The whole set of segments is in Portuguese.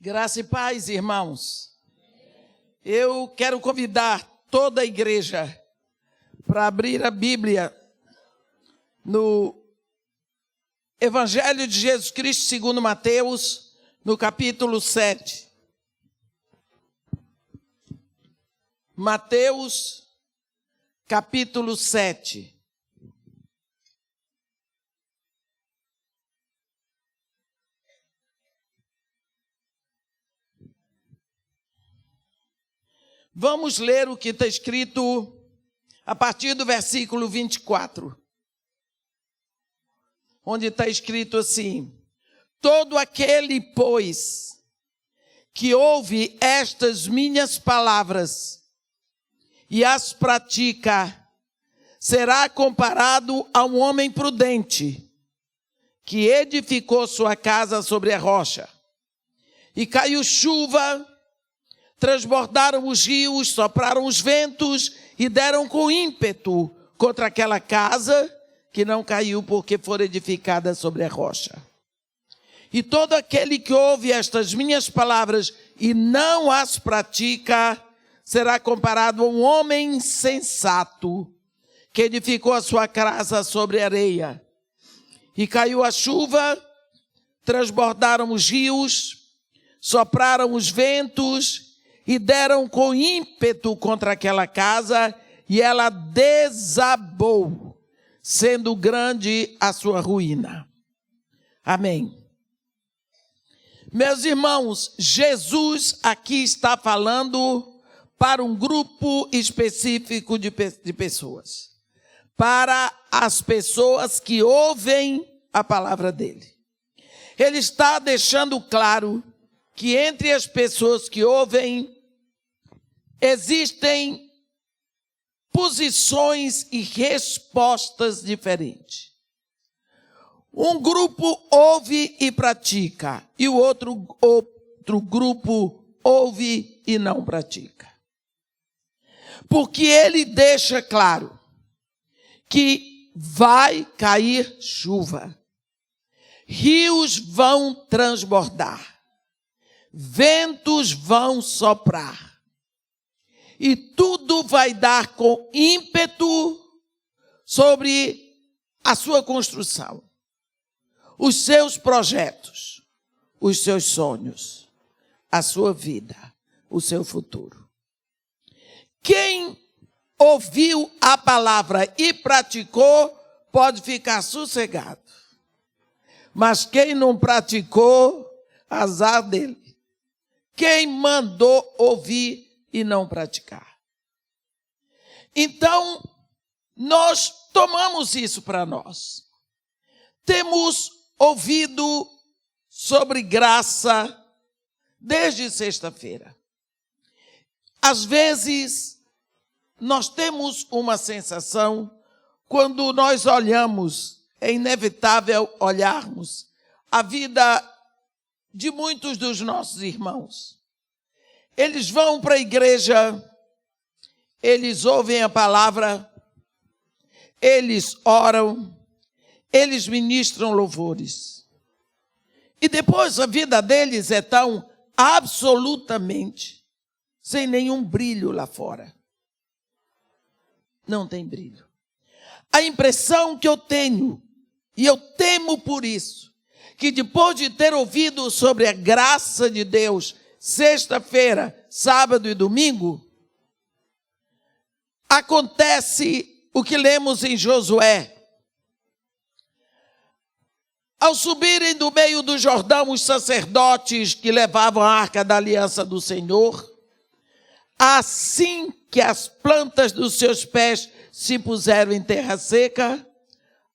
Graça e paz, irmãos. Eu quero convidar toda a igreja para abrir a Bíblia no Evangelho de Jesus Cristo segundo Mateus, no capítulo 7. Mateus, capítulo 7. Vamos ler o que está escrito a partir do versículo 24, onde está escrito assim: todo aquele, pois, que ouve estas minhas palavras e as pratica, será comparado a um homem prudente, que edificou sua casa sobre a rocha. E caiu chuva, transbordaram os rios, sopraram os ventos e deram com ímpeto contra aquela casa, que não caiu porque fora edificada sobre a rocha. E todo aquele que ouve estas minhas palavras e não as pratica, será comparado a um homem sensato, que edificou a sua casa sobre a areia. E caiu a chuva, transbordaram os rios, sopraram os ventos e deram com ímpeto contra aquela casa, e ela desabou, sendo grande a sua ruína. Amém. Meus irmãos, Jesus aqui está falando para um grupo específico de pessoas. Para as pessoas que ouvem a palavra dele. Ele está deixando claro que entre as pessoas que ouvem, existem posições e respostas diferentes. Um grupo ouve e pratica, e o outro grupo ouve e não pratica. Porque ele deixa claro que vai cair chuva, rios vão transbordar, ventos vão soprar, e tudo vai dar com ímpeto sobre a sua construção, os seus projetos, os seus sonhos, a sua vida, o seu futuro. Quem ouviu a palavra e praticou, pode ficar sossegado. Mas quem não praticou, azar dele. Quem mandou ouvir e não praticar. Então, nós tomamos isso para nós. Temos ouvido sobre graça desde sexta-feira. Às vezes, nós temos uma sensação, quando nós olhamos, é inevitável olharmos a vida de muitos dos nossos irmãos. Eles vão para a igreja, eles ouvem a palavra, eles oram, eles ministram louvores. E depois a vida deles é tão absolutamente sem nenhum brilho lá fora. Não tem brilho. A impressão que eu tenho, e eu temo por isso, que depois de ter ouvido sobre a graça de Deus, sexta-feira, sábado e domingo, acontece o que lemos em Josué. Ao subirem do meio do Jordão os sacerdotes que levavam a arca da aliança do Senhor, assim que as plantas dos seus pés se puseram em terra seca,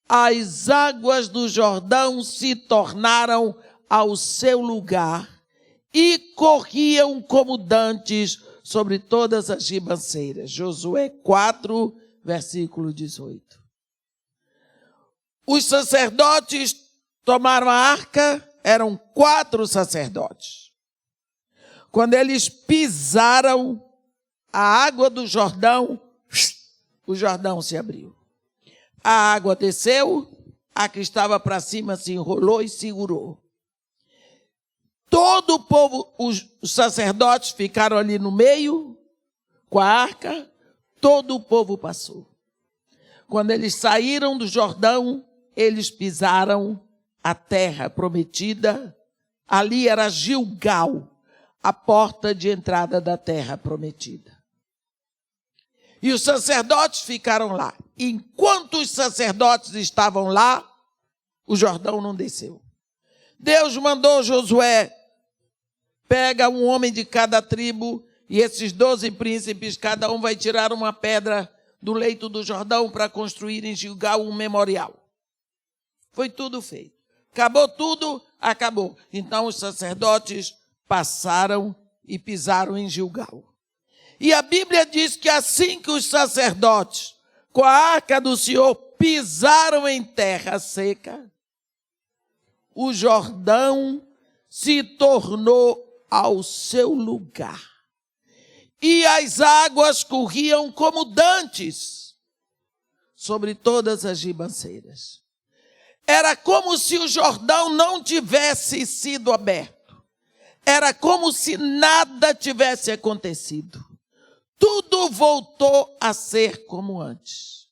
as águas do Jordão se tornaram ao seu lugar e corriam como dantes sobre todas as ribanceiras. Josué 4, versículo 18. Os sacerdotes tomaram a arca, eram 4 sacerdotes. Quando eles pisaram a água do Jordão, o Jordão se abriu. A água desceu, a que estava para cima se enrolou e segurou. todo o povo, os sacerdotes ficaram ali no meio, com a arca, todo o povo passou. Quando eles saíram do Jordão, eles pisaram a terra prometida. Ali era Gilgal, a porta de entrada da terra prometida. E os sacerdotes ficaram lá. Enquanto os sacerdotes estavam lá, o Jordão não desceu. Deus mandou Josué, pega um homem de cada tribo, e esses 12 príncipes, cada um vai tirar uma pedra do leito do Jordão para construir em Gilgal um memorial. Foi tudo feito. Acabou tudo, acabou. Então os sacerdotes passaram e pisaram em Gilgal. E a Bíblia diz que assim que os sacerdotes, com a arca do Senhor, pisaram em terra seca, o Jordão se tornou ao seu lugar. E as águas corriam como dantes sobre todas as ribanceiras. Era como se o Jordão não tivesse sido aberto. Era como se nada tivesse acontecido. Tudo voltou a ser como antes.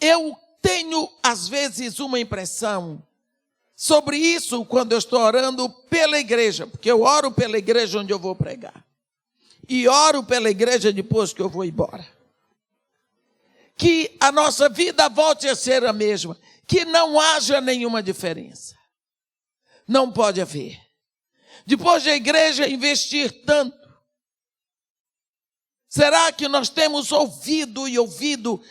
Eu tenho, às vezes, uma impressão sobre isso quando eu estou orando pela igreja, porque eu oro pela igreja onde eu vou pregar. E oro pela igreja depois que eu vou embora. Que a nossa vida volte a ser a mesma. Que não haja nenhuma diferença. Não pode haver. Depois da igreja investir tanto, será que nós temos ouvido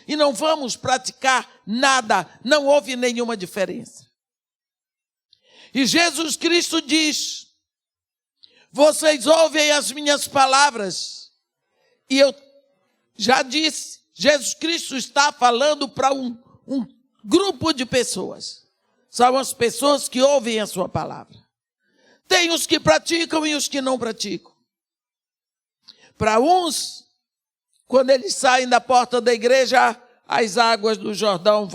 e não vamos praticar nada? Não houve nenhuma diferença. E Jesus Cristo diz: vocês ouvem as minhas palavras. E eu já disse, Jesus Cristo está falando para um grupo de pessoas. São as pessoas que ouvem a sua palavra. Tem os que praticam e os que não praticam. Para uns, quando eles saem da porta da igreja, as águas do Jordão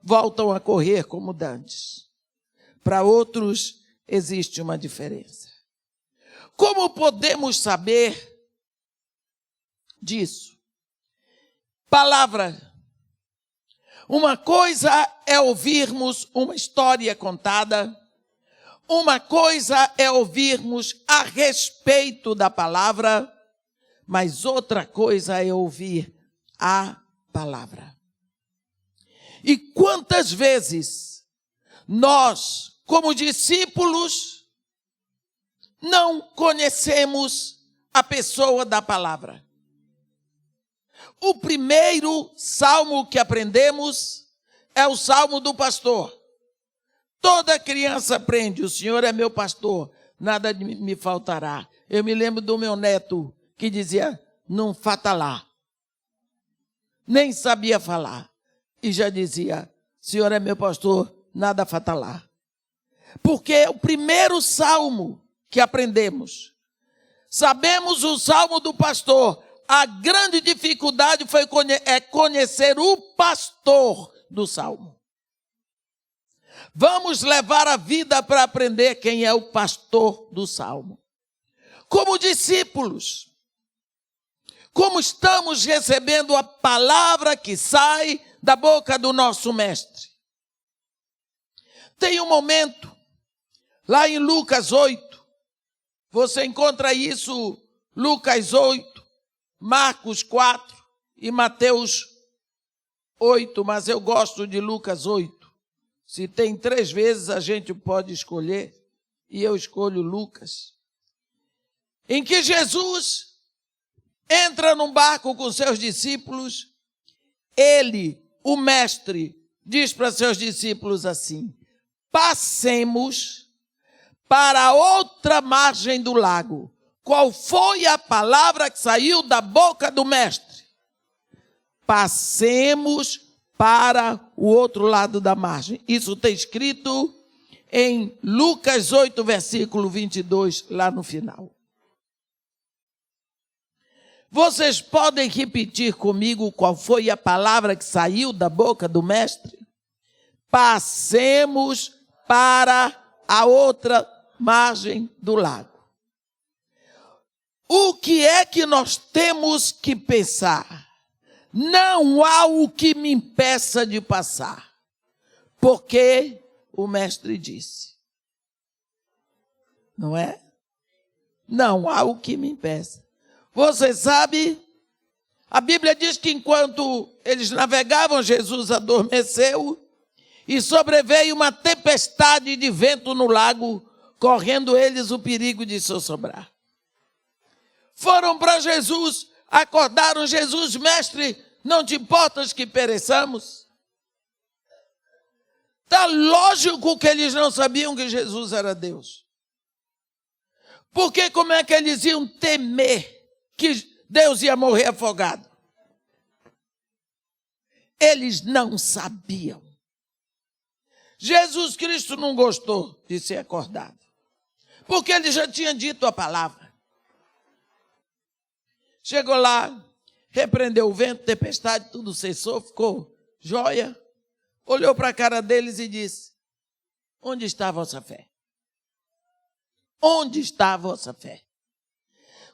voltam a correr como dantes. Para outros, existe uma diferença. Como podemos saber disso? Palavra. Uma coisa é ouvirmos uma história contada. Uma coisa é ouvirmos a respeito da palavra. Mas outra coisa é ouvir a palavra. E quantas vezes nós, como discípulos, não conhecemos a pessoa da palavra? O primeiro salmo que aprendemos é o salmo do pastor. Toda criança aprende: o Senhor é meu pastor, nada me faltará. Eu me lembro do meu neto que dizia: não fatalá. Nem sabia falar. E já dizia: Senhor é meu pastor, nada fatalá. Porque é o primeiro salmo que aprendemos. Sabemos o salmo do pastor. A grande dificuldade foi conhecer o pastor do salmo. Vamos levar a vida para aprender quem é o pastor do salmo. Como discípulos, como estamos recebendo a palavra que sai da boca do nosso mestre. Tem um momento, lá em Lucas 8, você encontra isso, Lucas 8, Marcos 4 e Mateus 8, mas eu gosto de Lucas 8. Se tem 3 vezes, a gente pode escolher, e eu escolho Lucas. Em que Jesus entra num barco com seus discípulos, ele, o mestre, diz para seus discípulos assim: passemos para a outra margem do lago. Qual foi a palavra que saiu da boca do mestre? Passemos para o outro lado da margem. Isso está escrito em Lucas 8, versículo 22, lá no final. Vocês podem repetir comigo qual foi a palavra que saiu da boca do mestre? Passemos para a outra margem do lago. O que é que nós temos que pensar? Não há o que me impeça de passar, porque o mestre disse. Não é? Não há o que me impeça. Você sabe, a Bíblia diz que enquanto eles navegavam, Jesus adormeceu e sobreveio uma tempestade de vento no lago, correndo eles o perigo de se assombrar. Foram para Jesus, acordaram Jesus, mestre, não te importas que pereçamos? Está lógico que eles não sabiam que Jesus era Deus. Porque como é que eles iam temer que Deus ia morrer afogado? Eles não sabiam. Jesus Cristo não gostou de ser acordado, porque ele já tinha dito a palavra. Chegou lá, repreendeu o vento, tempestade, tudo cessou, ficou jóia. Olhou para a cara deles e disse: onde está a vossa fé? Onde está a vossa fé?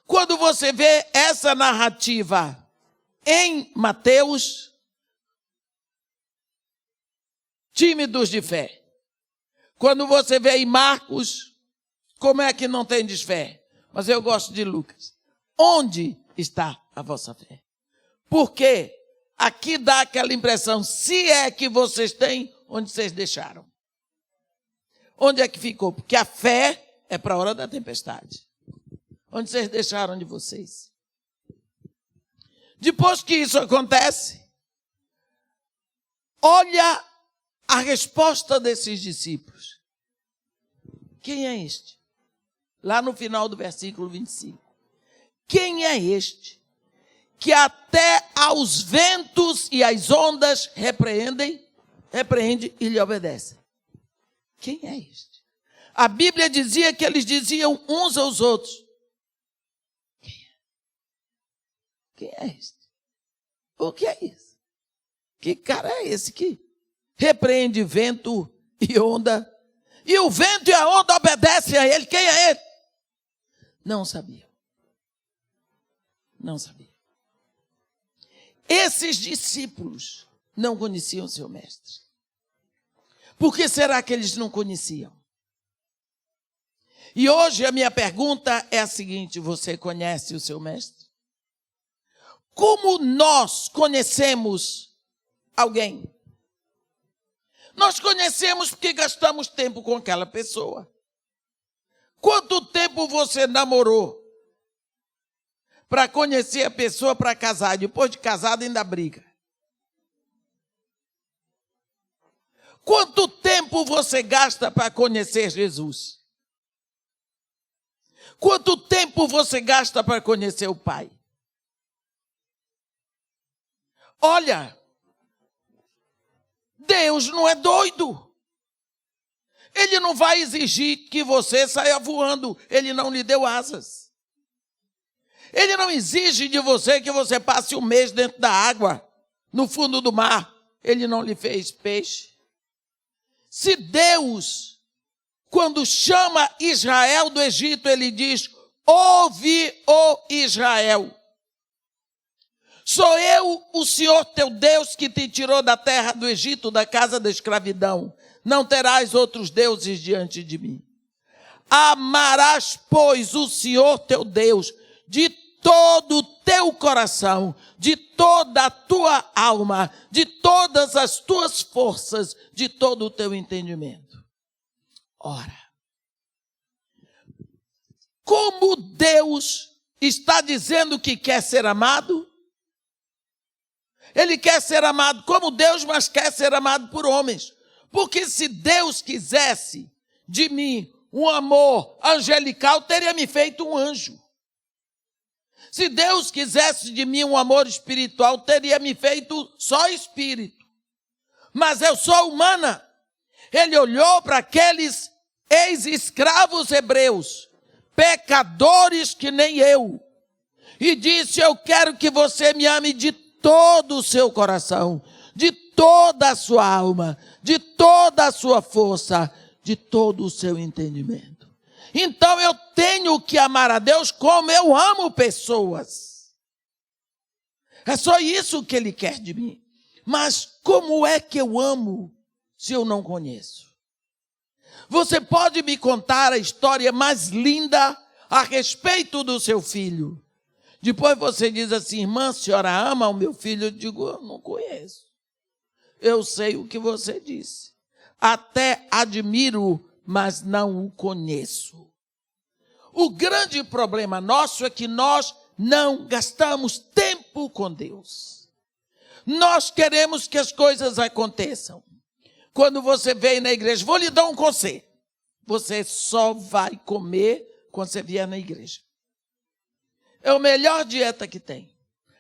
Quando você vê essa narrativa em Mateus, tímidos de fé. Quando você vê em Marcos, como é que não tendes fé? Mas eu gosto de Lucas. Onde está a vossa fé? Porque aqui dá aquela impressão, se é que vocês têm, onde vocês deixaram? Onde é que ficou? Porque a fé é para a hora da tempestade. Onde vocês deixaram de vocês? Depois que isso acontece, olha a resposta desses discípulos. Quem é este? Lá no final do versículo 25. Quem é este que até aos ventos e às ondas repreende e lhe obedece? Quem é este? A Bíblia dizia que eles diziam uns aos outros: quem é este? O que é isso? Que cara é esse que repreende vento e onda? E o vento e a onda obedecem a ele. Quem é ele? Não sabia. Não sabia. Esses discípulos não conheciam seu mestre. Por que será que eles não conheciam? E hoje a minha pergunta é a seguinte: você conhece o seu mestre? Como nós conhecemos alguém? Nós conhecemos porque gastamos tempo com aquela pessoa. Quanto tempo você namorou para conhecer a pessoa para casar? Depois de casado ainda briga. Quanto tempo você gasta para conhecer Jesus? Quanto tempo você gasta para conhecer o Pai? Olha, Deus não é doido. Ele não vai exigir que você saia voando. Ele não lhe deu asas. Ele não exige de você que você passe um mês dentro da água, no fundo do mar. Ele não lhe fez peixe. Se Deus, quando chama Israel do Egito, ele diz: ouve, ó Israel. Sou eu, o Senhor teu Deus, que te tirou da terra do Egito, da casa da escravidão. Não terás outros deuses diante de mim. Amarás, pois, o Senhor teu Deus de todo o teu coração, de toda a tua alma, de todas as tuas forças, de todo o teu entendimento. Ora, como Deus está dizendo que quer ser amado? Ele quer ser amado como Deus, mas quer ser amado por homens. Porque se Deus quisesse de mim um amor angelical, teria me feito um anjo. Se Deus quisesse de mim um amor espiritual, teria me feito só espírito. Mas eu sou humana. Ele olhou para aqueles ex-escravos hebreus, pecadores que nem eu, e disse: eu quero que você me ame de todo o seu coração, de toda a sua alma, de toda a sua força, de todo o seu entendimento. Então eu tenho que amar a Deus como eu amo pessoas. É só isso que ele quer de mim. Mas como é que eu amo se eu não conheço? Você pode me contar a história mais linda a respeito do seu filho. Depois você diz assim, irmã, a senhora ama o meu filho? Eu digo, eu não conheço. Eu sei o que você disse. Até admiro, mas não o conheço. O grande problema nosso é que nós não gastamos tempo com Deus. Nós queremos que as coisas aconteçam. Quando você vem na igreja, vou lhe dar um conselho. Você só vai comer quando você vier na igreja. É a melhor dieta que tem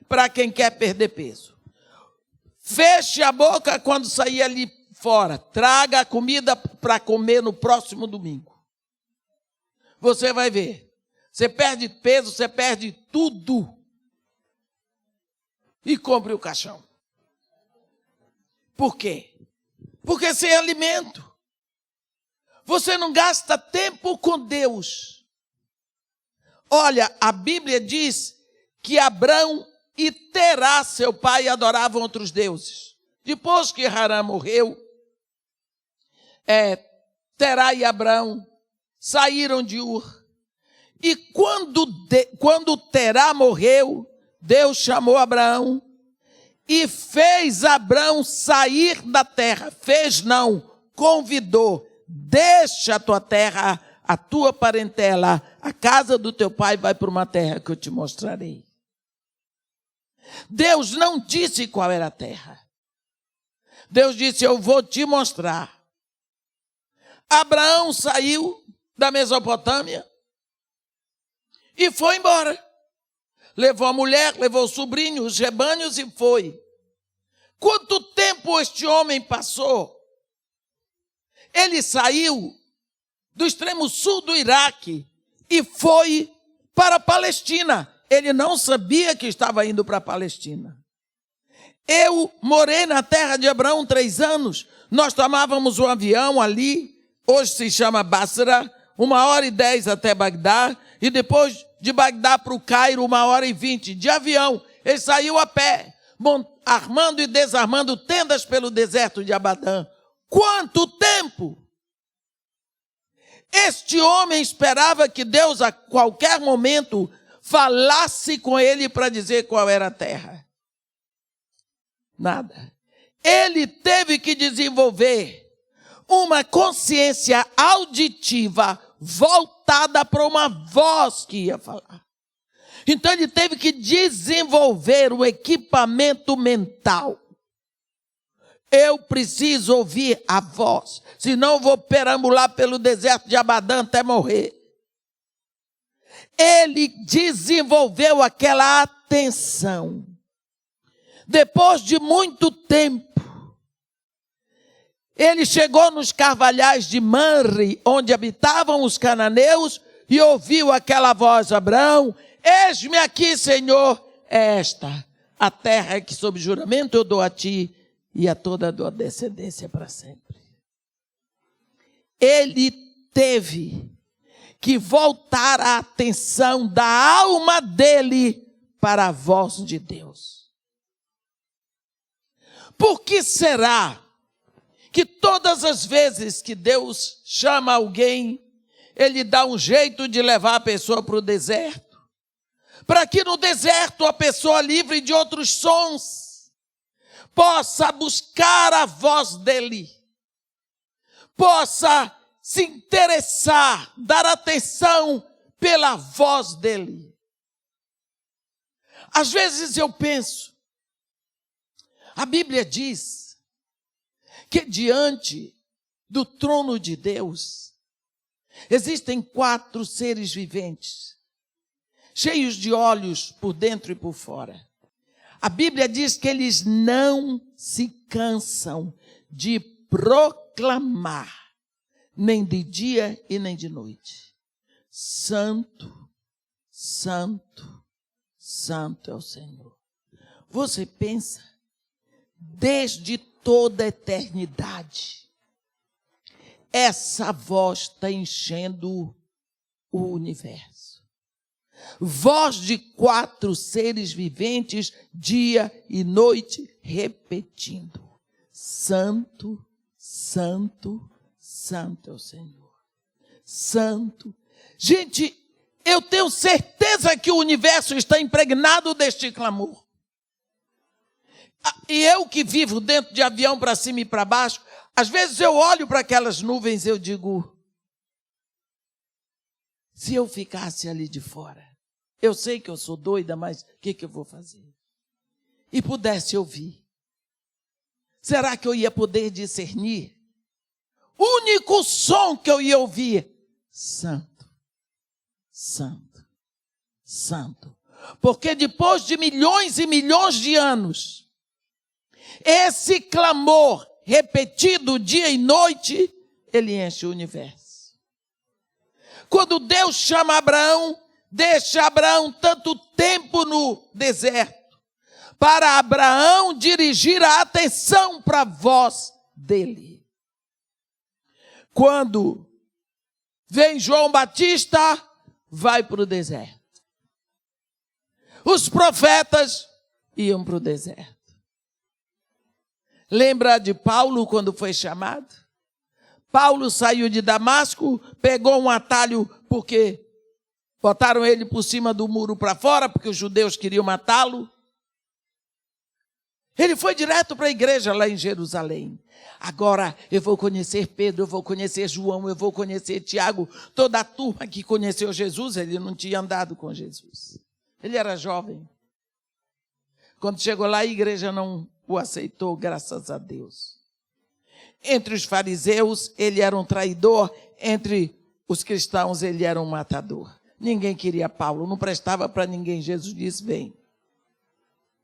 para quem quer perder peso. Feche a boca quando sair ali fora. Traga a comida para comer no próximo domingo. Você vai ver. Você perde peso, você perde tudo. E compre o caixão. Por quê? Porque sem alimento. Você não gasta tempo com Deus. Olha, a Bíblia diz que Abrão e Terá, seu pai, adoravam outros deuses. Depois que Harã morreu, Terá e Abrão saíram de Ur. E quando Terá morreu, Deus chamou Abraão e fez Abrão sair da terra. Fez não, convidou. Deixa a tua terra, a tua parentela, a casa do teu pai, vai para uma terra que eu te mostrarei. Deus não disse qual era a terra. Deus disse, eu vou te mostrar. Abraão saiu da Mesopotâmia e foi embora. Levou a mulher, levou o sobrinho, os rebanhos e foi. Quanto tempo este homem passou? Ele saiu do extremo sul do Iraque e foi para a Palestina. Ele não sabia que estava indo para a Palestina. Eu morei na terra de Abraão 3 anos. Nós tomávamos um avião ali, hoje se chama Basra, 1h10 até Bagdá, e depois de Bagdá para o Cairo, 1h20 de avião. Ele saiu a pé, armando e desarmando tendas pelo deserto de Abadã. Quanto tempo! Este homem esperava que Deus a qualquer momento falasse com ele para dizer qual era a terra. Nada. Ele teve que desenvolver uma consciência auditiva voltada para uma voz que ia falar. Então ele teve que desenvolver o equipamento mental. Eu preciso ouvir a voz, senão eu vou perambular pelo deserto de Abadã até morrer. Ele desenvolveu aquela atenção. Depois de muito tempo, ele chegou nos carvalhais de Manre, onde habitavam os cananeus, e ouviu aquela voz, Abraão, eis-me aqui, Senhor, é esta, a terra que sob juramento eu dou a ti, e a toda a tua descendência para sempre. Ele teve que voltar a atenção da alma dele para a voz de Deus. Por que será que todas as vezes que Deus chama alguém, ele dá um jeito de levar a pessoa para o deserto? Para que no deserto a pessoa livre de outros sons possa buscar a voz dele, possa se interessar, dar atenção pela voz dele. Às vezes eu penso, a Bíblia diz que diante do trono de Deus existem 4 seres viventes, cheios de olhos por dentro e por fora. A Bíblia diz que eles não se cansam de proclamar, nem de dia e nem de noite. Santo, santo, santo é o Senhor. Você pensa, desde toda a eternidade, essa voz está enchendo o universo. Voz de 4 seres viventes, dia e noite, repetindo: Santo, Santo, Santo é o Senhor. Santo. Gente, eu tenho certeza que o universo está impregnado deste clamor. E eu que vivo dentro de avião para cima e para baixo, às vezes eu olho para aquelas nuvens e eu digo: se eu ficasse ali de fora, eu sei que eu sou doida, mas o que eu vou fazer? E pudesse ouvir, será que eu ia poder discernir? O único som que eu ia ouvir: Santo, Santo, Santo. Porque depois de milhões e milhões de anos, esse clamor repetido dia e noite, ele enche o universo. Quando Deus chama Abraão, deixa Abraão tanto tempo no deserto, para Abraão dirigir a atenção para a voz dele. Quando vem João Batista, vai para o deserto. Os profetas iam para o deserto. Lembra de Paulo quando foi chamado? Paulo saiu de Damasco, pegou um atalho porque botaram ele por cima do muro para fora, porque os judeus queriam matá-lo. Ele foi direto para a igreja lá em Jerusalém. Agora eu vou conhecer Pedro, eu vou conhecer João, eu vou conhecer Tiago. Toda a turma que conheceu Jesus, ele não tinha andado com Jesus. Ele era jovem. Quando chegou lá, a igreja não o aceitou, graças a Deus. Entre os fariseus, ele era um traidor. Entre os cristãos, ele era um matador. Ninguém queria Paulo, não prestava para ninguém. Jesus disse: vem.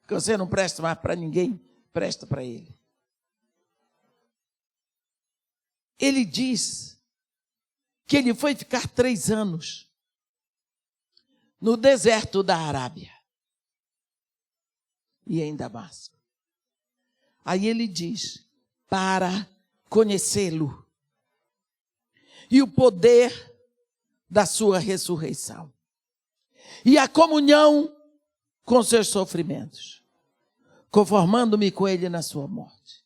Porque você não presta mais para ninguém, presta para ele. Ele diz que ele foi ficar 3 anos no deserto da Arábia e em Damasco. Aí ele diz: para conhecê-lo e o poder da sua ressurreição e a comunhão com seus sofrimentos, conformando-me com ele na sua morte.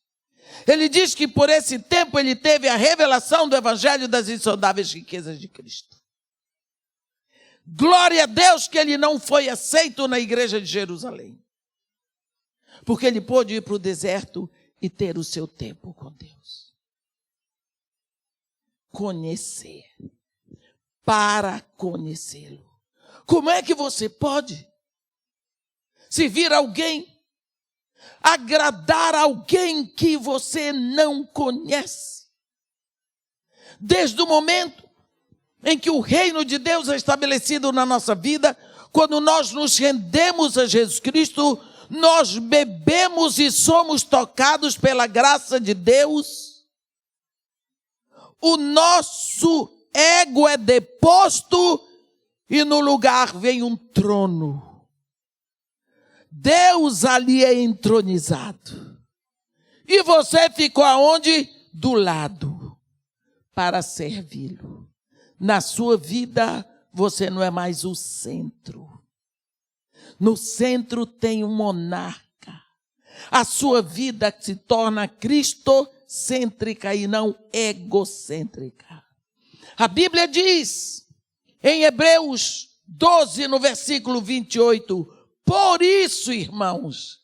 Ele diz que por esse tempo ele teve a revelação do evangelho das insondáveis riquezas de Cristo. Glória a Deus que ele não foi aceito na igreja de Jerusalém, porque ele pôde ir para o deserto e ter o seu tempo com Deus. Conhecer, para conhecê-lo. Como é que você pode servir alguém, agradar alguém que você não conhece? Desde o momento em que o reino de Deus é estabelecido na nossa vida, quando nós nos rendemos a Jesus Cristo, nós bebemos e somos tocados pela graça de Deus. O nosso ego é deposto e no lugar vem um trono. Deus ali é entronizado. E você ficou aonde? Do lado, para servi-lo. Na sua vida, você não é mais o centro. No centro tem um monarca. A sua vida se torna cristocêntrica e não egocêntrica. A Bíblia diz, em Hebreus 12, no versículo 28, por isso, irmãos,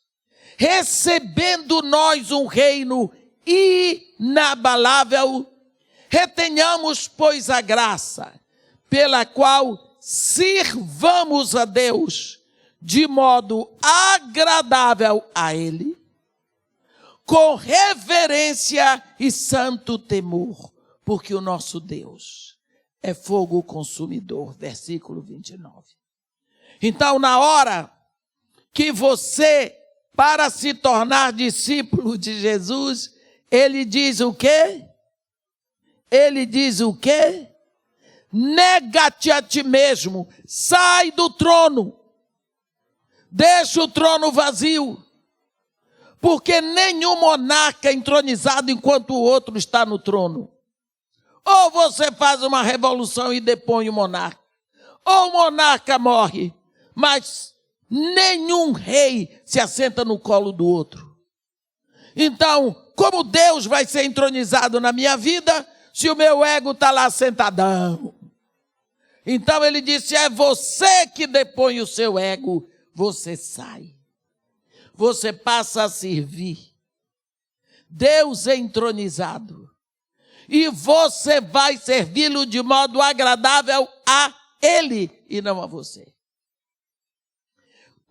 recebendo nós um reino inabalável, retenhamos, pois, a graça, pela qual sirvamos a Deus de modo agradável a Ele, com reverência e santo temor, porque o nosso Deus é fogo consumidor. Versículo 29. Então, na hora que você, para se tornar discípulo de Jesus, ele diz o quê? Ele diz o quê? Nega-te a ti mesmo, sai do trono, deixa o trono vazio, porque nenhum monarca é entronizado enquanto o outro está no trono. Ou você faz uma revolução e depõe o monarca, ou o monarca morre, mas nenhum rei se assenta no colo do outro. Então, como Deus vai ser entronizado na minha vida se o meu ego está lá sentadão? Então ele disse, é você que depõe o seu ego, você sai. Você passa a servir. Deus é entronizado. E você vai servi-lo de modo agradável a Ele e não a você.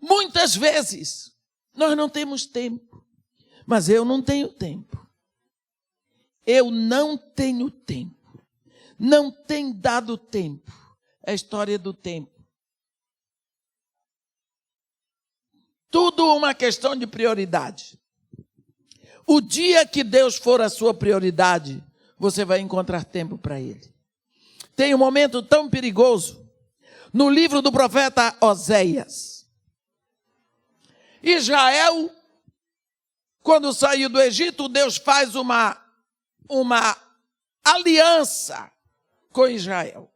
Muitas vezes, nós não temos tempo. Mas eu não tenho tempo. Eu não tenho tempo. Não tem dado tempo. É a história do tempo. Tudo uma questão de prioridade. O dia que Deus for a sua prioridade, você vai encontrar tempo para Ele. Tem um momento tão perigoso no livro do profeta Oséias. Israel, quando saiu do Egito, Deus faz uma aliança com Israel.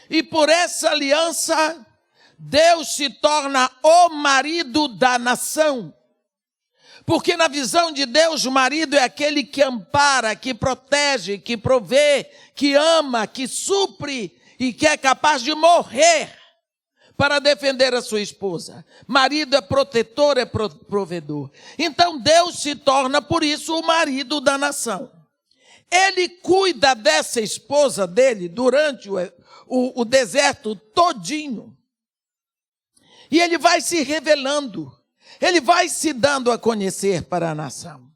E por essa aliança, Deus se torna o marido da nação. Porque na visão de Deus, o marido é aquele que ampara, que protege, que provê, que ama, que supre e que é capaz de morrer para defender a sua esposa. Marido é protetor, é provedor. Então Deus se torna, por isso, o marido da nação. Ele cuida dessa esposa dele durante o deserto todinho. E ele vai se revelando. Ele vai se dando a conhecer para a nação.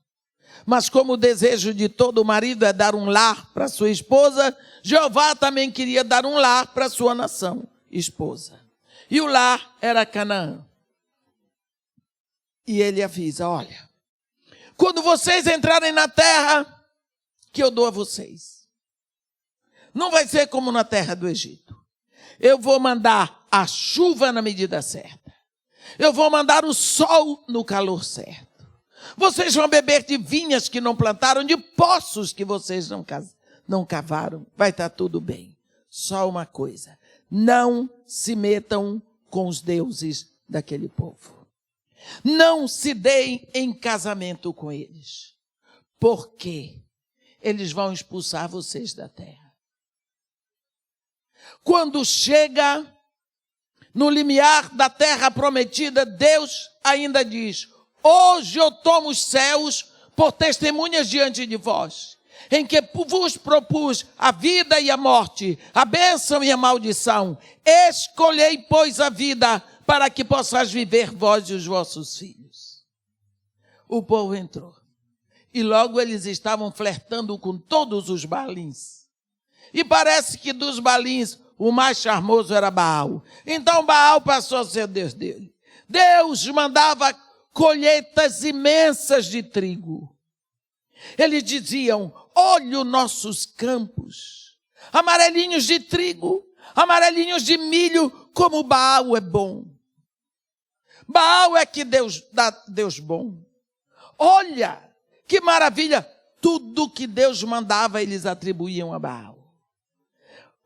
Mas como o desejo de todo marido é dar um lar para sua esposa, Jeová também queria dar um lar para sua nação, esposa. E o lar era Canaã. E ele avisa, olha, quando vocês entrarem na terra que eu dou a vocês, não vai ser como na terra do Egito. Eu vou mandar a chuva na medida certa. Eu vou mandar o sol no calor certo. Vocês vão beber de vinhas que não plantaram, de poços que vocês não cavaram. Vai estar tudo bem. Só uma coisa. Não se metam com os deuses daquele povo. Não se deem em casamento com eles. Porque eles vão expulsar vocês da terra. Quando chega no limiar da terra prometida, Deus ainda diz, hoje eu tomo os céus por testemunhas diante de vós, em que vos propus a vida e a morte, a bênção e a maldição. Escolhei, pois, a vida para que possais viver vós e os vossos filhos. O povo entrou. E logo eles estavam flertando com todos os Baalins. E parece que dos Baalins, o mais charmoso era Baal. Então Baal passou a ser Deus dele. Deus mandava colheitas imensas de trigo. Eles diziam, olhe os nossos campos, amarelinhos de trigo, amarelinhos de milho, como Baal é bom. Baal é que Deus dá Deus bom. Olha, que maravilha, tudo que Deus mandava eles atribuíam a Baal.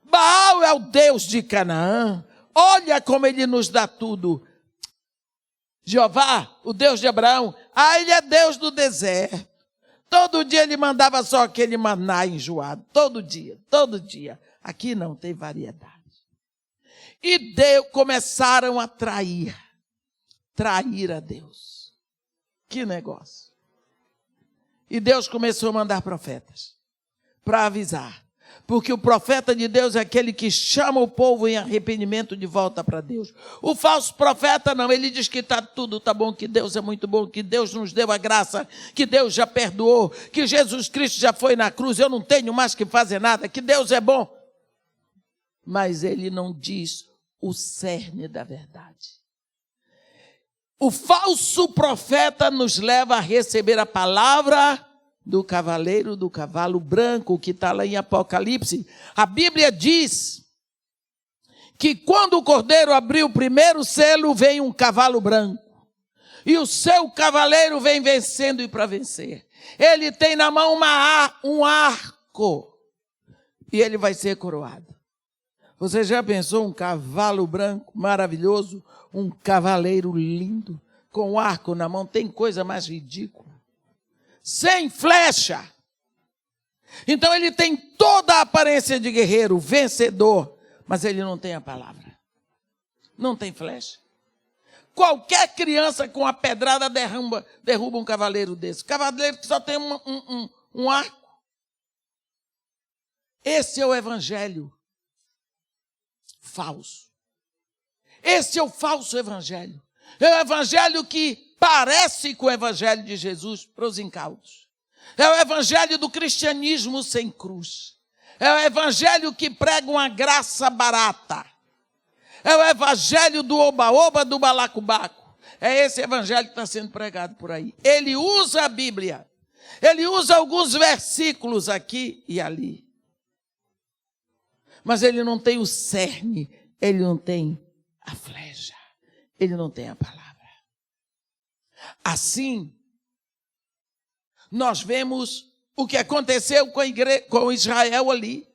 Baal é o Deus de Canaã. Olha como ele nos dá tudo. Jeová, o Deus de Abraão, ele é Deus do deserto. Todo dia ele mandava só aquele maná enjoado. Todo dia. Aqui não tem variedade. E começaram a trair a Deus. Que negócio. E Deus começou a mandar profetas para avisar. Porque o profeta de Deus é aquele que chama o povo em arrependimento de volta para Deus. O falso profeta não, ele diz que tudo está bom, que Deus é muito bom, que Deus nos deu a graça, que Deus já perdoou, que Jesus Cristo já foi na cruz, eu não tenho mais que fazer nada, que Deus é bom. Mas ele não diz o cerne da verdade. O falso profeta nos leva a receber a palavra do cavaleiro do cavalo branco, que está lá em Apocalipse. A Bíblia diz que quando o cordeiro abriu o primeiro selo, vem um cavalo branco. E o seu cavaleiro vem vencendo e para vencer. Ele tem na mão um arco. E ele vai ser coroado. Você já pensou um cavalo branco maravilhoso, um cavaleiro lindo, com arco na mão? Tem coisa mais ridícula. Sem flecha. Então ele tem toda a aparência de guerreiro, vencedor, mas ele não tem a palavra. Não tem flecha. Qualquer criança com a pedrada derruba um cavaleiro desse. Cavaleiro que só tem um arco. Esse é o evangelho falso. Esse é o falso evangelho. É o evangelho que parece com o evangelho de Jesus para os incautos. É o evangelho do cristianismo sem cruz. É o evangelho que prega uma graça barata. É o evangelho do oba-oba, do balacobaco. É esse evangelho que está sendo pregado por aí. Ele usa a Bíblia. Ele usa alguns versículos aqui e ali. Mas ele não tem o cerne. Ele não tem a flecha. Ele não tem a palavra. Assim, nós vemos o que aconteceu com Israel ali.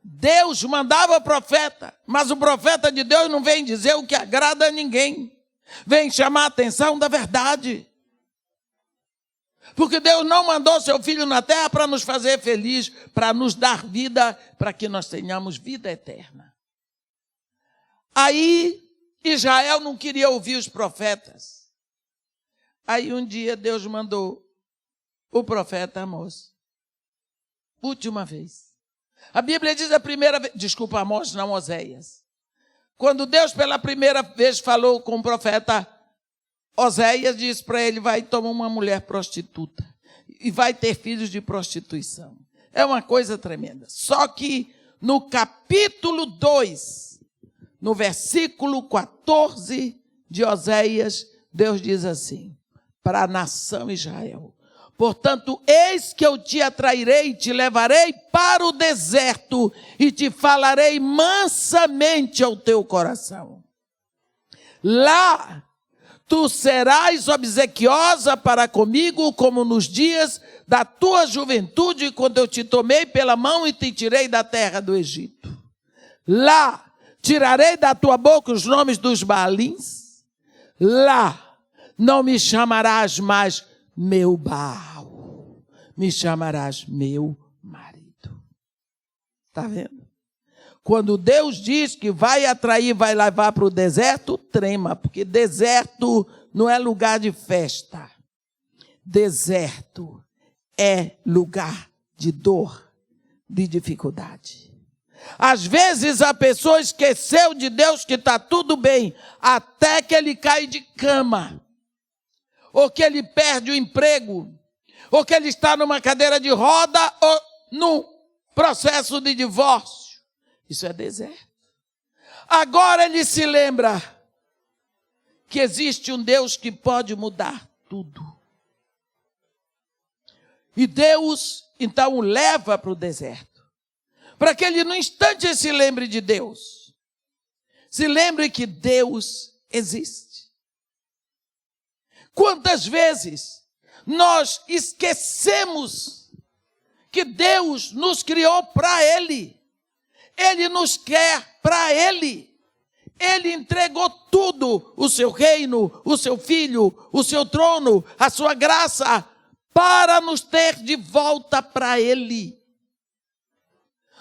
Deus mandava profeta, mas o profeta de Deus não vem dizer o que agrada a ninguém. Vem chamar a atenção da verdade. Porque Deus não mandou seu Filho na terra para nos fazer feliz, para nos dar vida, para que nós tenhamos vida eterna. Aí, Israel não queria ouvir os profetas. Aí um dia Deus mandou o profeta Amós. Última vez. A Bíblia diz a primeira vez, desculpa, Amós, não Oséias. Quando Deus pela primeira vez falou com o profeta Oséias, disse para ele, vai tomar uma mulher prostituta e vai ter filhos de prostituição. É uma coisa tremenda. Só que no capítulo 2, no versículo 14 de Oséias, Deus diz assim, para a nação Israel: portanto, eis que eu te atrairei, te levarei para o deserto e te falarei mansamente ao teu coração. Lá tu serás obsequiosa para comigo, como nos dias da tua juventude, quando eu te tomei pela mão e te tirei da terra do Egito. Lá tirarei da tua boca os nomes dos Baalins. Lá não me chamarás mais meu Baal, me chamarás meu marido. Está vendo? Quando Deus diz que vai atrair, vai levar para o deserto, trema, porque deserto não é lugar de festa. Deserto é lugar de dor, de dificuldade. Às vezes a pessoa esqueceu de Deus que está tudo bem, até que ele cai de cama, ou que ele perde o emprego, ou que ele está numa cadeira de roda, ou num processo de divórcio. Isso é deserto. Agora ele se lembra que existe um Deus que pode mudar tudo. E Deus, então, o leva para o deserto, para que ele, no instante, se lembre de Deus. Se lembre que Deus existe. Quantas vezes nós esquecemos que Deus nos criou para Ele. Ele nos quer para Ele. Ele entregou tudo, o seu reino, o seu filho, o seu trono, a sua graça, para nos ter de volta para Ele.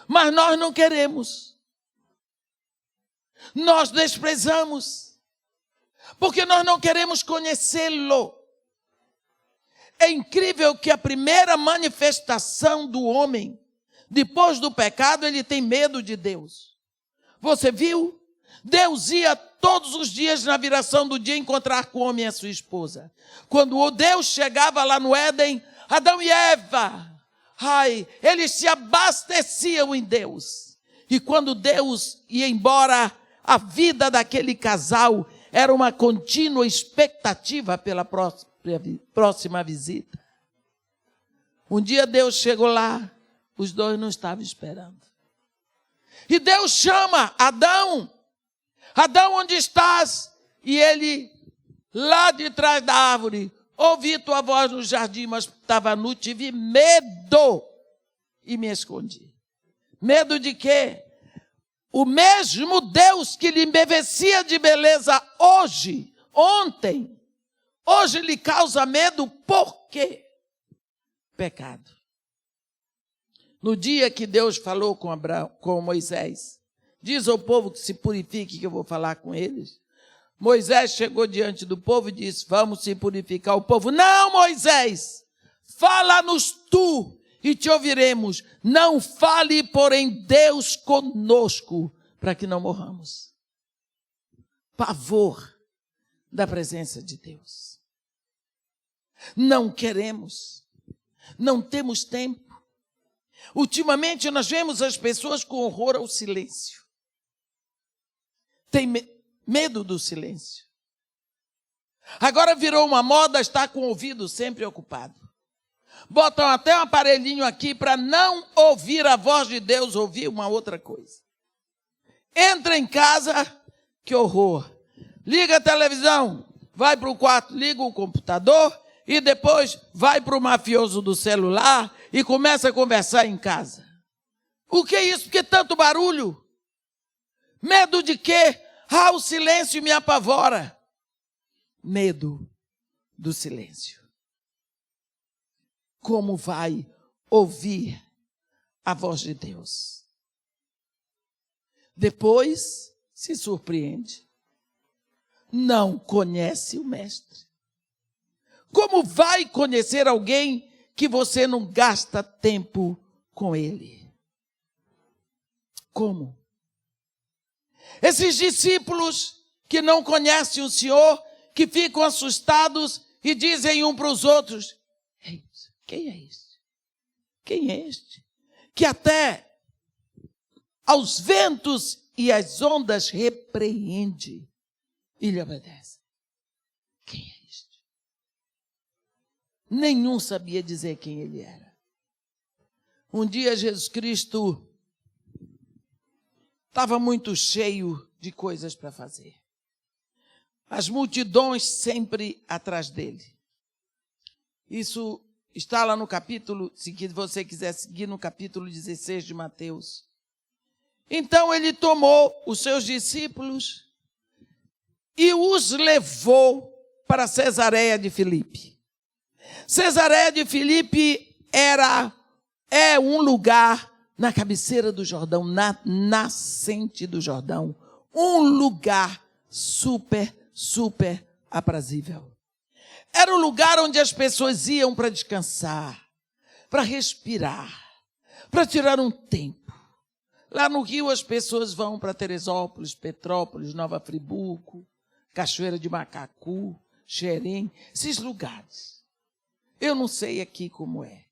Mas nós não queremos. Nós desprezamos. Porque nós não queremos conhecê-lo. É incrível que a primeira manifestação do homem, depois do pecado, ele tem medo de Deus. Você viu? Deus ia todos os dias na viração do dia encontrar com o homem e a sua esposa. Quando o Deus chegava lá no Éden, Adão e Eva, eles se abasteciam em Deus. E quando Deus ia embora, a vida daquele casal era uma contínua expectativa pela próxima visita. Um dia Deus chegou lá, os dois não estavam esperando. E Deus chama Adão. Adão, onde estás? E ele, lá de trás da árvore, ouvi tua voz no jardim, mas estava nu, tive medo e me escondi. Medo de quê? O mesmo Deus que lhe embevecia de beleza hoje, ontem, hoje lhe causa medo. Por quê? Pecado. No dia que Deus falou com Moisés, diz ao povo que se purifique, que eu vou falar com eles. Moisés chegou diante do povo e disse: vamos se purificar. O povo: não, Moisés, fala-nos tu e te ouviremos. Não fale, porém, Deus conosco, para que não morramos. Pavor da presença de Deus. Não queremos, não temos tempo. Ultimamente nós vemos as pessoas com horror ao silêncio. Tem medo do silêncio. Agora virou uma moda estar com o ouvido sempre ocupado. Botam até um aparelhinho aqui para não ouvir a voz de Deus, ouvir uma outra coisa. Entra em casa, que horror. Liga a televisão, vai para o quarto, liga o computador e depois vai para o mafioso do celular e começa a conversar em casa. O que é isso? Por que tanto barulho? Medo de quê? Ah, o silêncio me apavora. Medo do silêncio. Como vai ouvir a voz de Deus? Depois se surpreende. Não conhece o Mestre. Como vai conhecer alguém que você não gasta tempo com ele? Como? Esses discípulos que não conhecem o Senhor, que ficam assustados e dizem um para os outros: quem é este? Quem é este? Que até aos ventos e às ondas repreende e lhe obedece. Quem é este? Nenhum sabia dizer quem ele era. Um dia Jesus Cristo estava muito cheio de coisas para fazer. As multidões sempre atrás dele. Isso está lá no capítulo, se você quiser seguir, no capítulo 16 de Mateus. Então ele tomou os seus discípulos e os levou para Cesareia de Filipe. Cesareia de Filipe é um lugar na cabeceira do Jordão, na nascente do Jordão. Um lugar super aprazível. Era um lugar onde as pessoas iam para descansar, para respirar, para tirar um tempo. Lá no Rio as pessoas vão para Teresópolis, Petrópolis, Nova Friburgo, Cachoeira de Macacu, Xerém, esses lugares. Eu não sei aqui como é,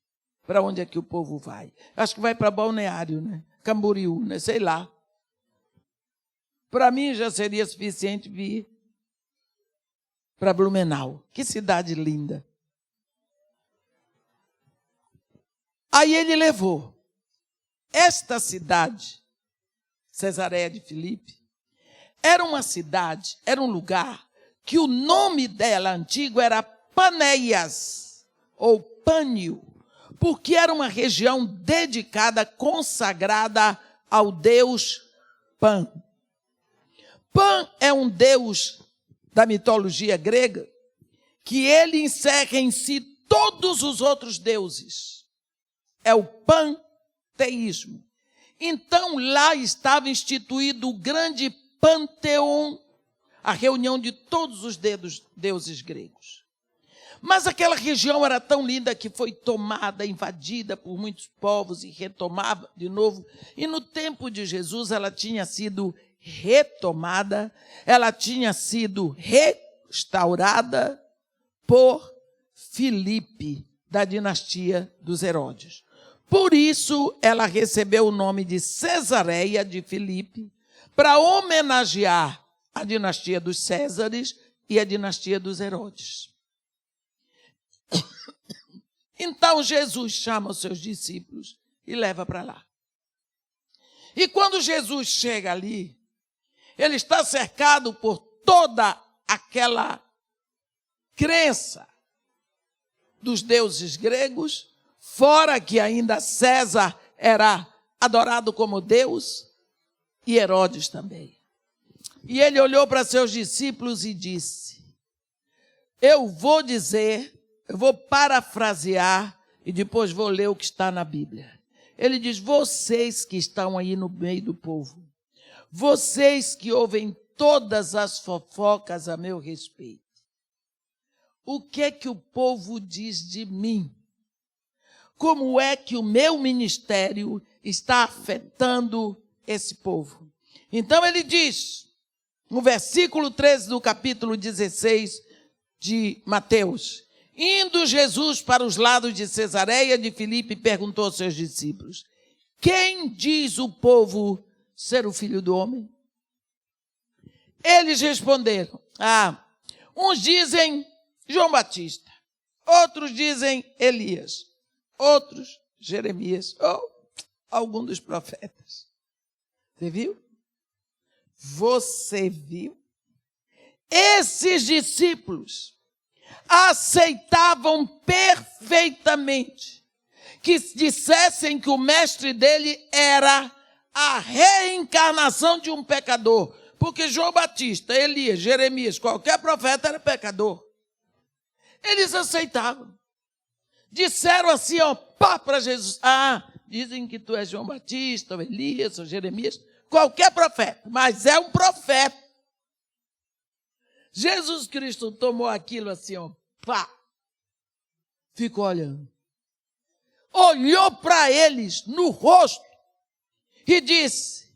para onde é que o povo vai. Acho que vai para Balneário, né? Camboriú, né? Sei lá. Para mim já seria suficiente vir para Blumenau. Que cidade linda. Aí ele levou. Esta cidade, Cesareia de Filipe, era uma cidade, era um lugar que o nome dela antigo era Panéias, ou Pânio, porque era uma região dedicada, consagrada ao deus Pan. Pan é um deus da mitologia grega que ele encerra em si todos os outros deuses. É o panteísmo. Então lá estava instituído o grande panteão, a reunião de todos os deuses gregos. Mas aquela região era tão linda que foi tomada, invadida por muitos povos e retomava de novo. E no tempo de Jesus ela tinha sido retomada, ela tinha sido restaurada por Filipe, da dinastia dos Herodes. Por isso ela recebeu o nome de Cesareia de Filipe, para homenagear a dinastia dos Césares e a dinastia dos Herodes. Então Jesus chama os seus discípulos e leva para lá. E quando Jesus chega ali, ele está cercado por toda aquela crença dos deuses gregos, fora que ainda César era adorado como Deus, e Herodes também. E ele olhou para seus discípulos e disse: eu vou parafrasear e depois vou ler o que está na Bíblia. Ele diz: vocês que estão aí no meio do povo, vocês que ouvem todas as fofocas a meu respeito, o que é que o povo diz de mim? Como é que o meu ministério está afetando esse povo? Então ele diz, no versículo 13 do capítulo 16 de Mateus: indo Jesus para os lados de Cesareia de Filipe, perguntou aos seus discípulos: quem diz o povo ser o Filho do Homem? Eles responderam: uns dizem João Batista, outros dizem Elias, outros Jeremias, ou algum dos profetas. Você viu? Você viu? Esses discípulos aceitavam perfeitamente que dissessem que o mestre dele era a reencarnação de um pecador. Porque João Batista, Elias, Jeremias, qualquer profeta era pecador. Eles aceitavam. Disseram assim, para Jesus: dizem que tu és João Batista, ou Elias, ou Jeremias, qualquer profeta, mas é um profeta. Jesus Cristo tomou aquilo assim, ficou olhando. Olhou para eles no rosto e disse: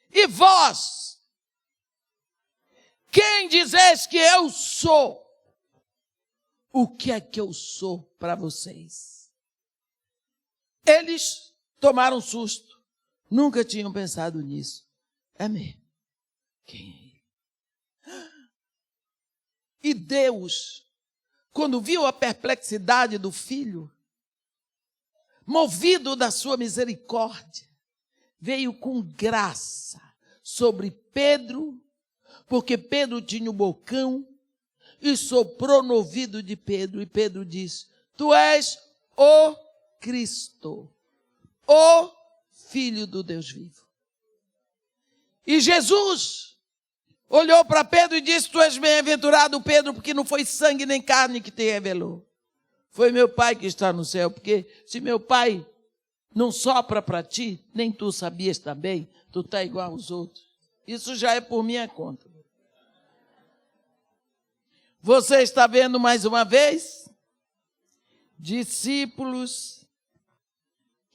e vós, quem dizeis que eu sou? O que é que eu sou para vocês? Eles tomaram um susto. Nunca tinham pensado nisso. É mesmo? Quem é ele? E Deus, quando viu a perplexidade do filho, movido da sua misericórdia, veio com graça sobre Pedro, porque Pedro tinha o bocão, e soprou no ouvido de Pedro, e Pedro disse: tu és o Cristo, o Filho do Deus vivo. E Jesus olhou para Pedro e disse: tu és bem-aventurado, Pedro, porque não foi sangue nem carne que te revelou. Foi meu Pai que está no céu, porque se meu Pai não sopra para ti, nem tu sabias também, tu está igual aos outros. Isso já é por minha conta. Você está vendo mais uma vez? Discípulos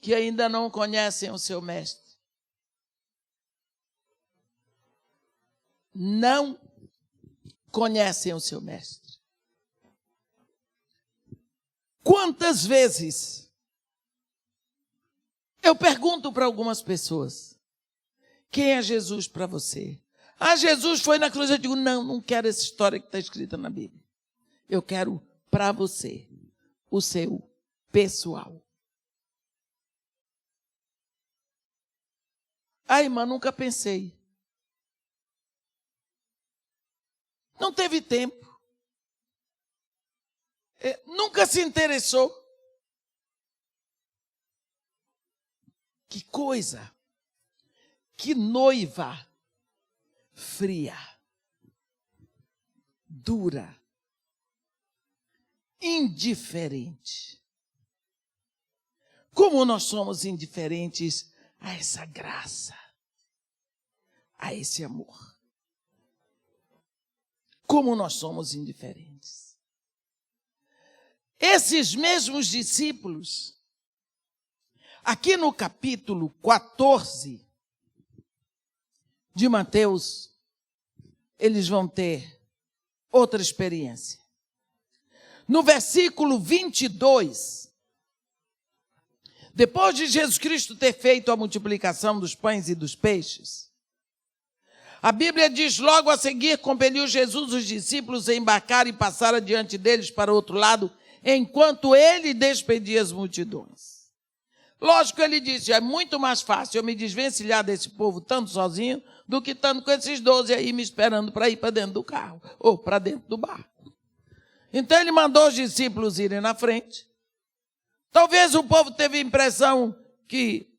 que ainda não conhecem o seu mestre. Não conhecem o seu mestre. Quantas vezes eu pergunto para algumas pessoas: quem é Jesus para você? Jesus foi na cruz. Eu digo: não quero essa história que está escrita na Bíblia. Eu quero para você, o seu pessoal. Irmã, nunca pensei. Não teve tempo. Nunca se interessou. Que coisa. Que noiva fria, dura, indiferente. Como nós somos indiferentes a essa graça, a esse amor. Como nós somos indiferentes. Esses mesmos discípulos, aqui no capítulo 14 de Mateus, eles vão ter outra experiência. No versículo 22, depois de Jesus Cristo ter feito a multiplicação dos pães e dos peixes, a Bíblia diz: logo a seguir compeliu Jesus os discípulos a embarcar e passar adiante deles para o outro lado, enquanto ele despedia as multidões. Lógico, ele disse: é muito mais fácil eu me desvencilhar desse povo tanto sozinho do que estando com esses 12 aí me esperando para ir para dentro do carro ou para dentro do barco. Então ele mandou os discípulos irem na frente. Talvez o povo teve a impressão que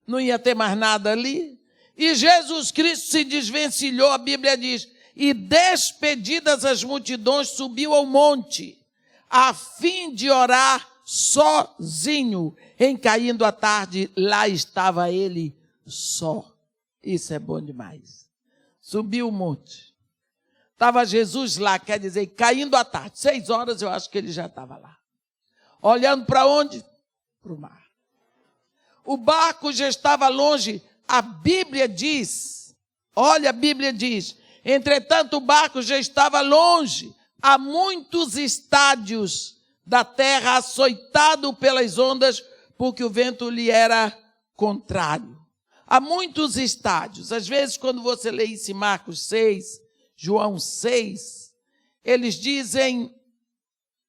não ia ter mais nada ali. E Jesus Cristo se desvencilhou, a Bíblia diz, e despedidas as multidões, subiu ao monte, a fim de orar sozinho. Em caindo a tarde, lá estava ele só. Isso é bom demais. Subiu o monte. Estava Jesus lá, quer dizer, caindo a tarde. 6 horas eu acho que ele já estava lá. Olhando para onde? Para o mar. O barco já estava longe. A Bíblia diz, olha, a Bíblia diz, entretanto o barco já estava longe, a muitos estádios da terra, açoitado pelas ondas, porque o vento lhe era contrário. Há muitos estádios. Às vezes, quando você lê isso em Marcos 6, João 6, eles dizem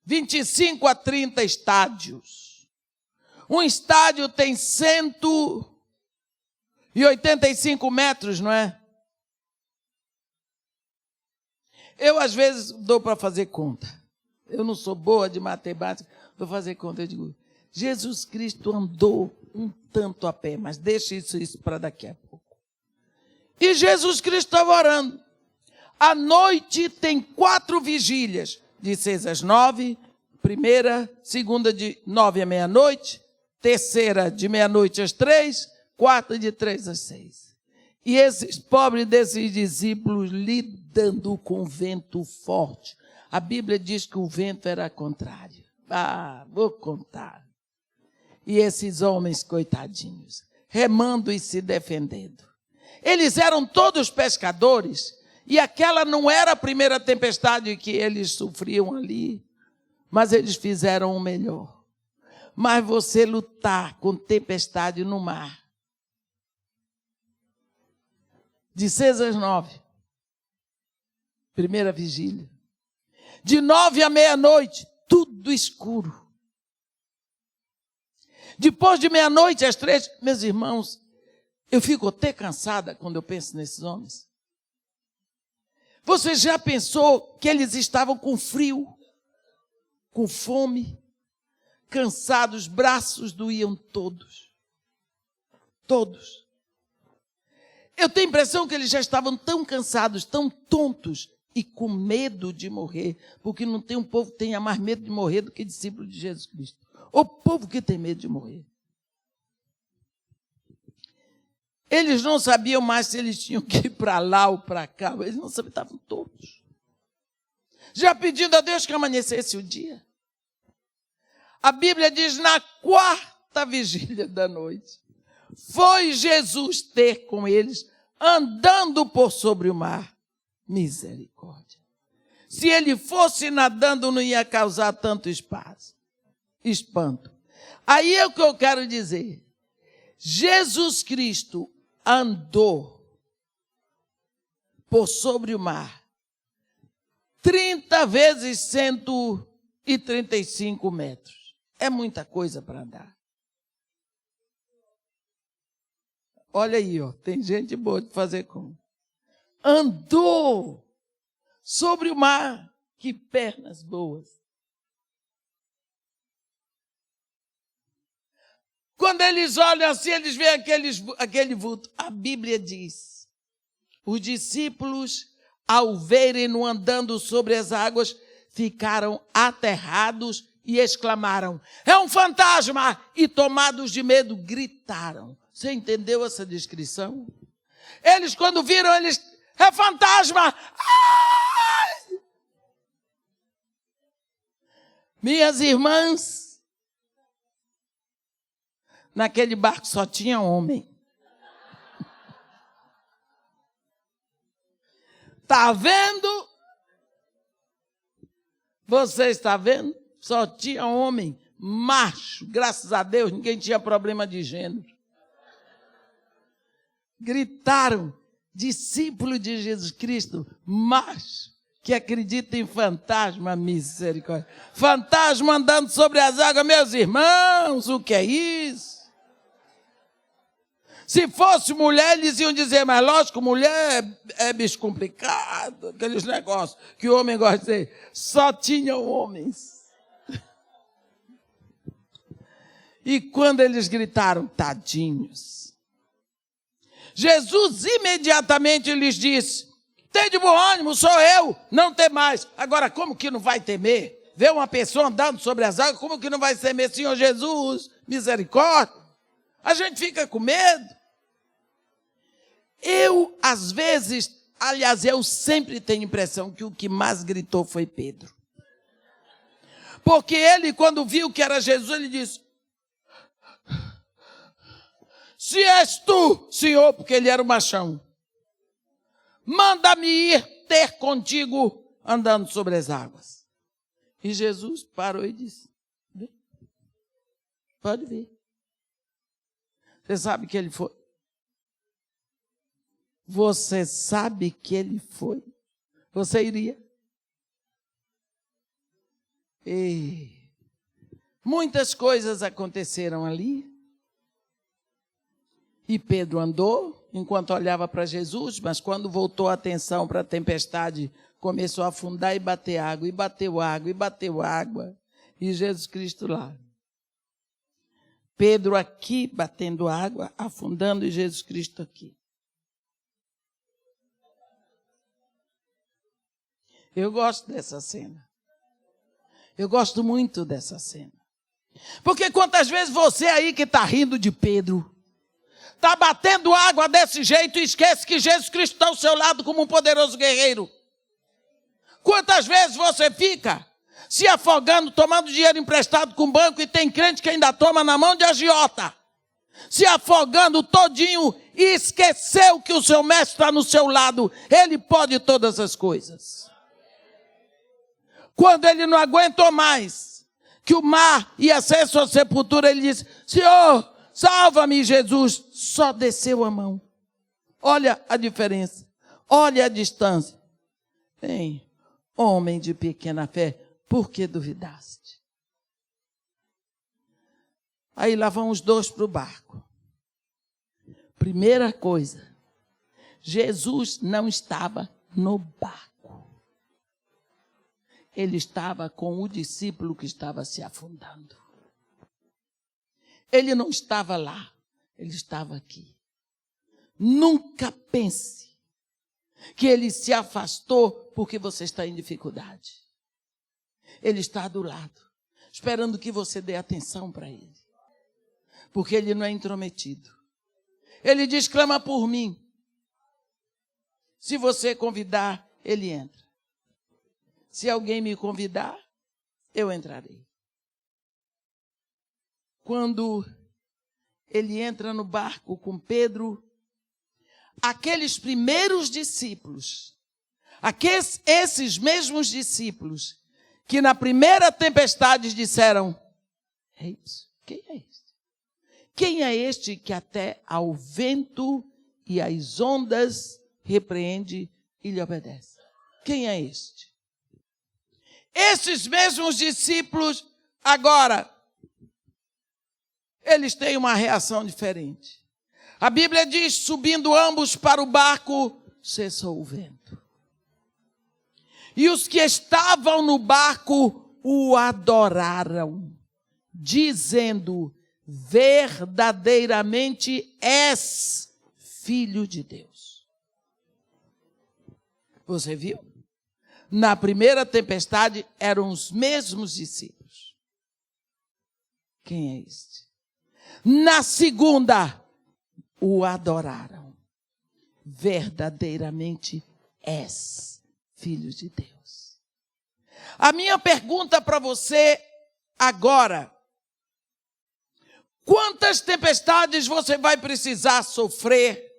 25 a 30 estádios. Um estádio tem 185 metros, não é? Eu, às vezes, dou para fazer conta. Eu não sou boa de matemática, dou para fazer conta. Eu digo, Jesus Cristo andou um tanto a pé, mas deixa isso para daqui a pouco. E Jesus Cristo estava orando. À noite tem 4 vigílias, de 6 às 9, primeira, segunda de 9 à meia-noite, terceira de meia-noite às 3, quarta de 3 às 6. E esses pobres desses discípulos lidando com vento forte. A Bíblia diz que o vento era contrário. Ah, vou contar. E esses homens, coitadinhos, remando e se defendendo. Eles eram todos pescadores, e aquela não era a primeira tempestade que eles sofriam ali, mas eles fizeram o melhor. Mas você lutar com tempestade no mar, de 6 às 9, primeira vigília, de 9 à meia-noite, tudo escuro. Depois de meia-noite às 3, meus irmãos, eu fico até cansada quando eu penso nesses homens. Você já pensou que eles estavam com frio, com fome, cansados, braços doíam todos. Todos. Eu tenho a impressão que eles já estavam tão cansados, tão tontos e com medo de morrer, porque não tem um povo que tenha mais medo de morrer do que discípulo de Jesus Cristo. O povo que tem medo de morrer. Eles não sabiam mais se eles tinham que ir para lá ou para cá. Eles não sabiam, estavam todos. Já pedindo a Deus que amanhecesse o dia. A Bíblia diz, na 4ª vigília da noite, foi Jesus ter com eles, andando por sobre o mar. Misericórdia. Se ele fosse nadando, não ia causar tanto espanto. Aí é o que eu quero dizer. Jesus Cristo andou por sobre o mar 30 vezes 135 metros. É muita coisa para andar. Olha aí, ó, tem gente boa de fazer como. Andou sobre o mar. Que pernas boas. Quando eles olham assim, eles veem aquele vulto. A Bíblia diz, os discípulos, ao verem-no andando sobre as águas, ficaram aterrados e exclamaram, é um fantasma! E tomados de medo, gritaram. Você entendeu essa descrição? Eles, quando viram, é fantasma! Ai! Minhas irmãs, naquele barco só tinha homem. Está vendo? Você está vendo? Só tinha homem, macho. Graças a Deus, ninguém tinha problema de gênero. Gritaram, discípulo de Jesus Cristo, macho, que acredita em fantasma, misericórdia. Fantasma andando sobre as águas, meus irmãos, o que é isso? Se fosse mulher, eles iam dizer, mas lógico, mulher é bicho complicado, aqueles negócios que o homem gosta de dizer. Só tinham homens. E quando eles gritaram, tadinhos, Jesus imediatamente lhes disse: tem de bom ânimo, sou eu, não tem mais. Agora, como que não vai temer? Vê uma pessoa andando sobre as águas, como que não vai temer? Senhor Jesus, misericórdia. A gente fica com medo. Eu, às vezes, aliás, eu sempre tenho a impressão que o que mais gritou foi Pedro. Porque ele, quando viu que era Jesus, ele disse: se és tu, Senhor, porque ele era o machão, manda-me ir ter contigo andando sobre as águas. E Jesus parou e disse: vem, pode vir. Você sabe que ele foi? Você sabe que ele foi? Você iria? E muitas coisas aconteceram ali. E Pedro andou enquanto olhava para Jesus, mas quando voltou a atenção para a tempestade, começou a afundar e bater água, e bateu água, e bateu água. E Jesus Cristo lá. Pedro aqui batendo água, afundando, e Jesus Cristo aqui. Eu gosto dessa cena. Eu gosto muito dessa cena. Porque quantas vezes você aí que está rindo de Pedro, está batendo água desse jeito e esquece que Jesus Cristo está ao seu lado como um poderoso guerreiro. Quantas vezes você fica se afogando, tomando dinheiro emprestado com o banco, e tem crente que ainda toma na mão de agiota, se afogando todinho e esqueceu que o seu mestre está no seu lado. Ele pode todas as coisas. Quando ele não aguentou mais, que o mar ia ser sua sepultura, ele disse: Senhor, salva-me. Jesus só desceu a mão. Olha a diferença. Olha a distância. Bem, homem de pequena fé, por que duvidaste? Aí lá vão os dois para o barco. Primeira coisa, Jesus não estava no barco. Ele estava com o discípulo que estava se afundando. Ele não estava lá, ele estava aqui. Nunca pense que ele se afastou porque você está em dificuldade. Ele está do lado, esperando que você dê atenção para ele. Porque ele não é intrometido. Ele diz: clama por mim. Se você convidar, ele entra. Se alguém me convidar, eu entrarei. Quando ele entra no barco com Pedro, aqueles primeiros discípulos, esses mesmos discípulos, que na primeira tempestade disseram: é isso, quem é este? Quem é este que até ao vento e às ondas repreende e lhe obedece? Quem é este? Esses mesmos discípulos, agora, eles têm uma reação diferente. A Bíblia diz: subindo ambos para o barco, cessou o vento. E os que estavam no barco o adoraram, dizendo: verdadeiramente és filho de Deus. Você viu? Na primeira tempestade eram os mesmos discípulos. Quem é este? Na segunda, o adoraram. Verdadeiramente és filho de Deus. A minha pergunta para você agora: quantas tempestades você vai precisar sofrer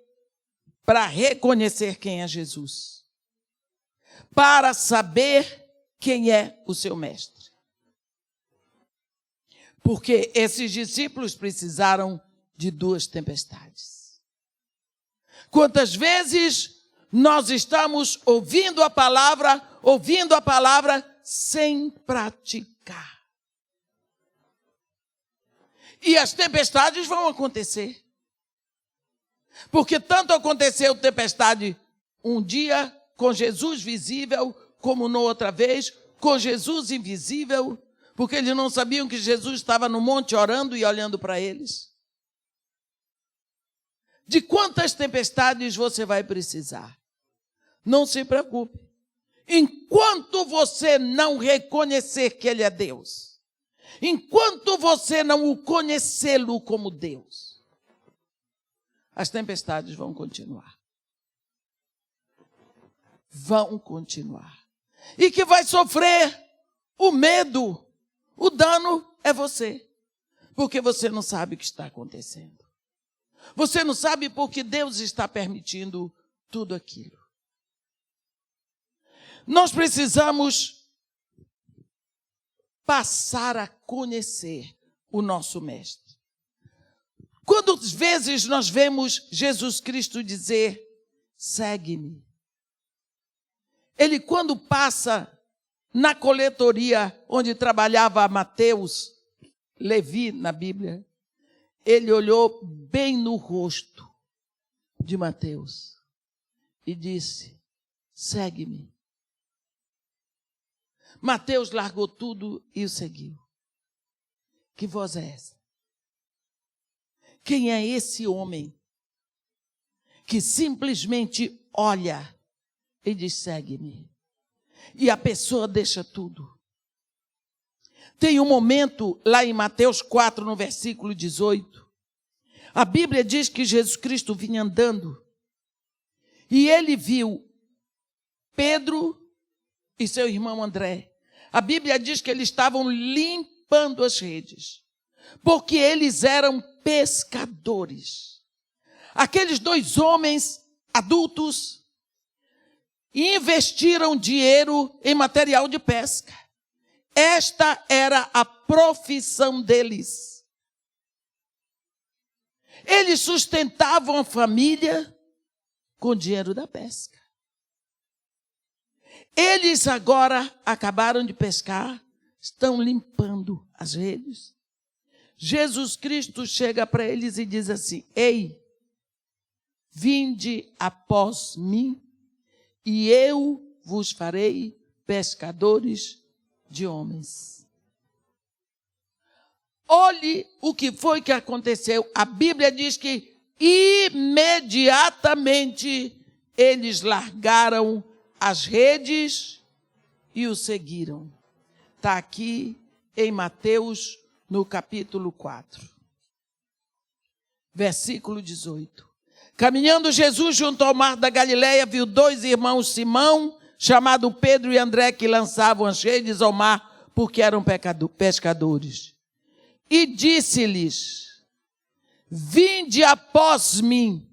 para reconhecer quem é Jesus? Para saber quem é o seu mestre? Porque esses discípulos precisaram de 2 tempestades. Quantas vezes nós estamos ouvindo a palavra sem praticar? E as tempestades vão acontecer. Porque tanto aconteceu tempestade um dia com Jesus visível, como na outra vez, com Jesus invisível, porque eles não sabiam que Jesus estava no monte orando e olhando para eles. de quantas tempestades você vai precisar. Não se preocupe. Enquanto você não reconhecer que Ele é Deus, enquanto você não o conhecê-lo como Deus, as tempestades vão continuar. Vão continuar. E que vai sofrer o medo, o dano é você. Porque você não sabe o que está acontecendo. Você não sabe por que Deus está permitindo tudo aquilo. Nós precisamos passar a conhecer o nosso Mestre. Quantas vezes nós vemos Jesus Cristo dizer, segue-me. Ele, quando passa na coletoria onde trabalhava Mateus, Levi na Bíblia, ele olhou bem no rosto de Mateus e disse, segue-me. Mateus largou tudo e o seguiu. Que voz é essa? Quem é esse homem que simplesmente olha e diz, segue-me? E a pessoa deixa tudo. Tem um momento lá em Mateus 4, no versículo 18. A Bíblia diz que Jesus Cristo vinha andando e ele viu Pedro e seu irmão André. A Bíblia diz que eles estavam limpando as redes, porque eles eram pescadores. Aqueles dois homens adultos investiram dinheiro em material de pesca. Esta era a profissão deles. Eles sustentavam a família com dinheiro da pesca. Eles agora acabaram de pescar, estão limpando as redes. Jesus Cristo chega para eles e diz assim, ei, vinde após mim, e eu vos farei pescadores de homens. Olhe o que foi que aconteceu. A Bíblia diz que imediatamente eles largaram as redes e o seguiram. Está aqui em Mateus, no capítulo 4. Versículo 18. Caminhando Jesus junto ao mar da Galileia, viu dois irmãos Simão, chamado Pedro e André, que lançavam as redes ao mar, porque eram pescadores. E disse-lhes, vinde após mim,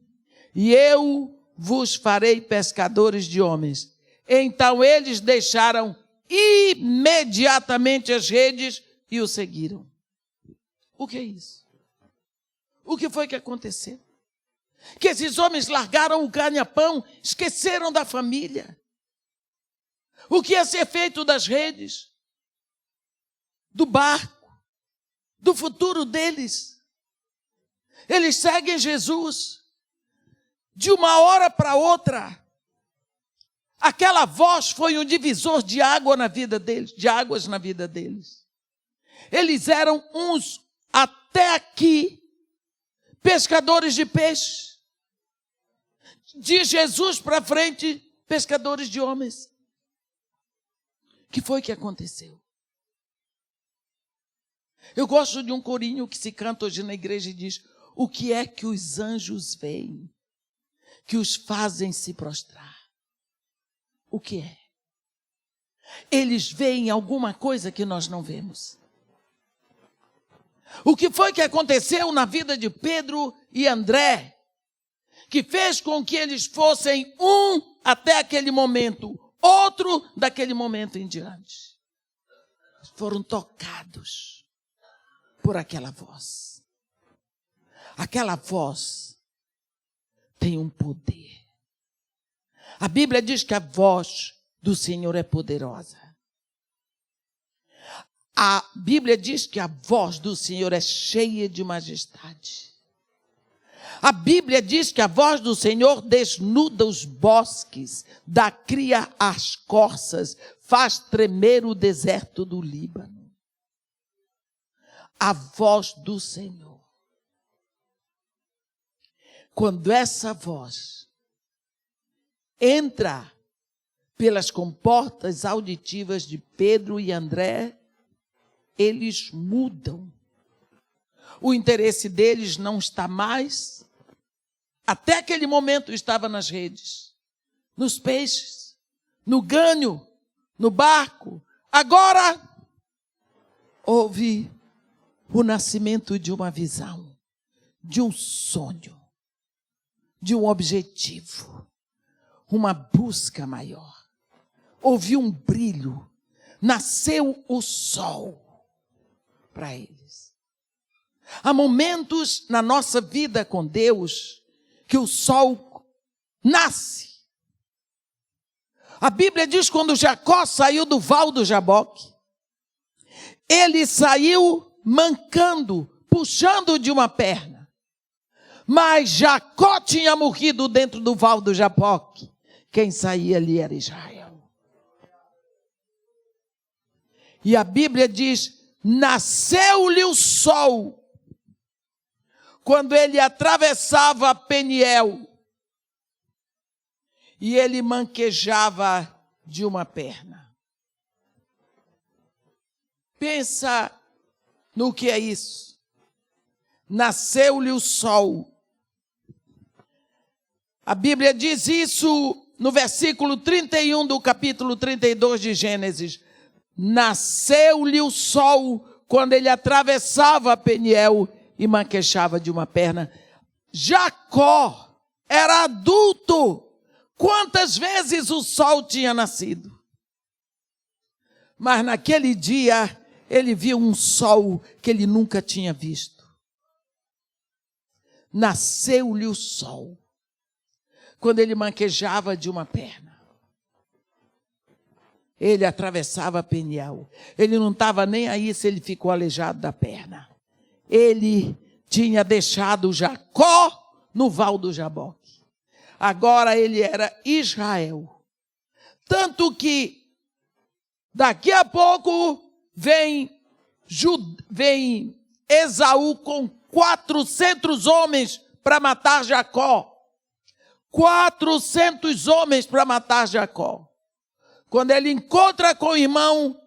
e eu vos farei pescadores de homens. Então eles deixaram imediatamente as redes e o seguiram. O que é isso? O que foi que aconteceu? Que esses homens largaram o ganha-pão, esqueceram da família. O que ia ser feito das redes, do barco, do futuro deles. Eles seguem Jesus. De uma hora para outra, aquela voz foi um divisor de água na vida deles, de águas na vida deles. Eles eram uns, até aqui, pescadores de peixe. De Jesus para frente, pescadores de homens. O que foi que aconteceu? Eu gosto de um corinho que se canta hoje na igreja e diz, o que é que os anjos veem, que os fazem se prostrar? O que é? Eles veem alguma coisa que nós não vemos. O que foi que aconteceu na vida de Pedro e André, que fez com que eles fossem um até aquele momento, outro daquele momento em diante? Foram tocados por aquela voz. Aquela voz tem um poder. A Bíblia diz que a voz do Senhor é poderosa. A Bíblia diz que a voz do Senhor é cheia de majestade. A Bíblia diz que a voz do Senhor desnuda os bosques, dá cria às corças, faz tremer o deserto do Líbano. A voz do Senhor. Quando essa voz entra pelas comportas auditivas de Pedro e André, eles mudam. O interesse deles não está mais, até aquele momento estava nas redes, nos peixes, no ganho, no barco. Agora houve o nascimento de uma visão, de um sonho, de um objetivo, uma busca maior. Houve um brilho, nasceu o sol para eles. Há momentos na nossa vida com Deus que o sol nasce. A Bíblia diz que quando Jacó saiu do val do Jaboque, ele saiu mancando, puxando de uma perna. Mas Jacó tinha morrido dentro do val do Jaboque. Quem saía ali era Israel. E a Bíblia diz, nasceu-lhe o sol quando ele atravessava Peniel e ele manquejava de uma perna. Pensa no que é isso. Nasceu-lhe o sol. A Bíblia diz isso no versículo 31 do capítulo 32 de Gênesis. Nasceu-lhe o sol quando ele atravessava Peniel e manquejava de uma perna. Jacó era adulto. Quantas vezes o sol tinha nascido? Mas naquele dia ele viu um sol que ele nunca tinha visto. Nasceu-lhe o sol quando ele manquejava de uma perna. Ele atravessava Peniel. Ele não estava nem aí se ele ficou aleijado da perna. Ele tinha deixado Jacó no val do Jaboque. Agora ele era Israel. Tanto que daqui a pouco vem Esaú com 400 homens para matar Jacó. 400 homens para matar Jacó. Quando ele encontra com o irmão,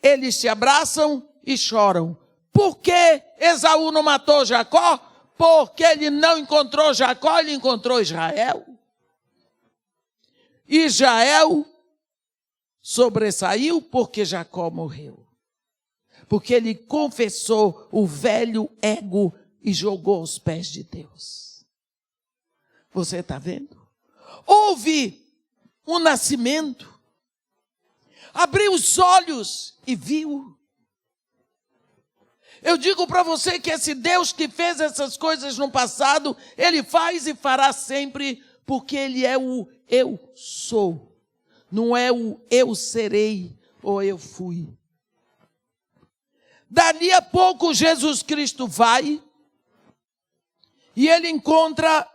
eles se abraçam e choram. Por que Esaú não matou Jacó? Porque ele não encontrou Jacó, ele encontrou Israel. Israel sobressaiu porque Jacó morreu. Porque ele confessou o velho ego e jogou aos pés de Deus. Você está vendo? Houve um nascimento. Abriu os olhos e viu. Eu digo para você que esse Deus que fez essas coisas no passado, Ele faz e fará sempre, porque Ele é o eu sou. Não é o eu serei ou eu fui. Dali a pouco Jesus Cristo vai e Ele encontra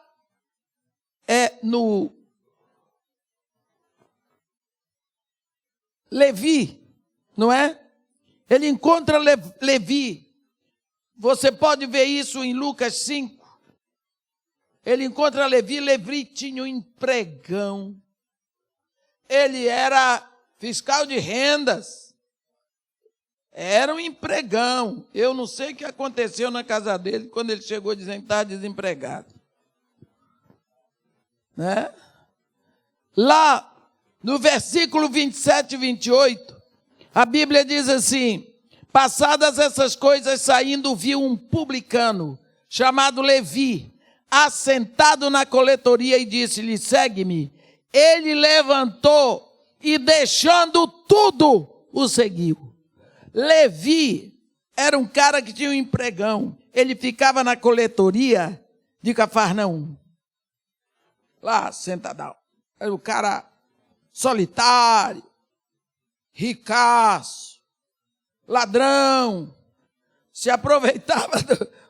no Levi, não é? Ele encontra Levi. Você pode ver isso em Lucas 5. Ele encontra Levi. Levi tinha um empregão. Ele era fiscal de rendas. Era um empregão. Eu não sei o que aconteceu na casa dele quando ele chegou dizendo que estava desempregado. Né? Lá no versículo 27 e 28, a Bíblia diz assim: passadas essas coisas, saindo, viu um publicano, chamado Levi, assentado na coletoria e disse-lhe: segue-me. Ele levantou e, deixando tudo, o seguiu. Levi era um cara que tinha um empregão. Ele ficava na coletoria de Cafarnaum. Lá, sentadão. Era o cara solitário, ricaço, ladrão, se aproveitava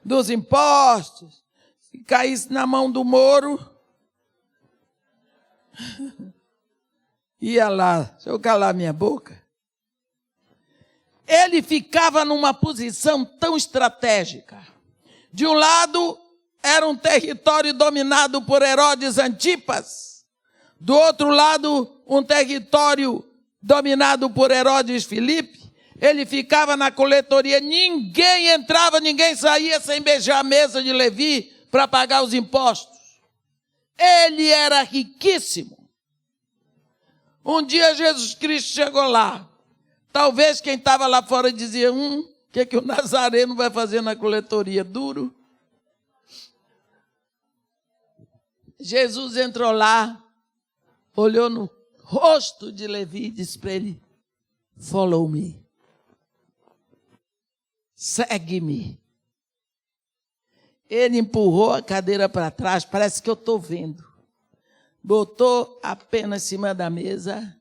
dos impostos. Se caísse na mão do Moro, ia lá, deixa eu calar minha boca. Ele ficava numa posição tão estratégica. De um lado, era um território dominado por Herodes Antipas. Do outro lado, um território dominado por Herodes Filipe. Ele ficava na coletoria, ninguém entrava, ninguém saía sem beijar a mesa de Levi para pagar os impostos. Ele era riquíssimo. Um dia Jesus Cristo chegou lá. Talvez quem estava lá fora dizia, o que o Nazareno vai fazer na coletoria? Duro. Jesus entrou lá, olhou no rosto de Levi e disse para ele, follow me. Segue-me. Ele empurrou a cadeira para trás, parece que eu estou vendo. Botou a pena em cima da mesa.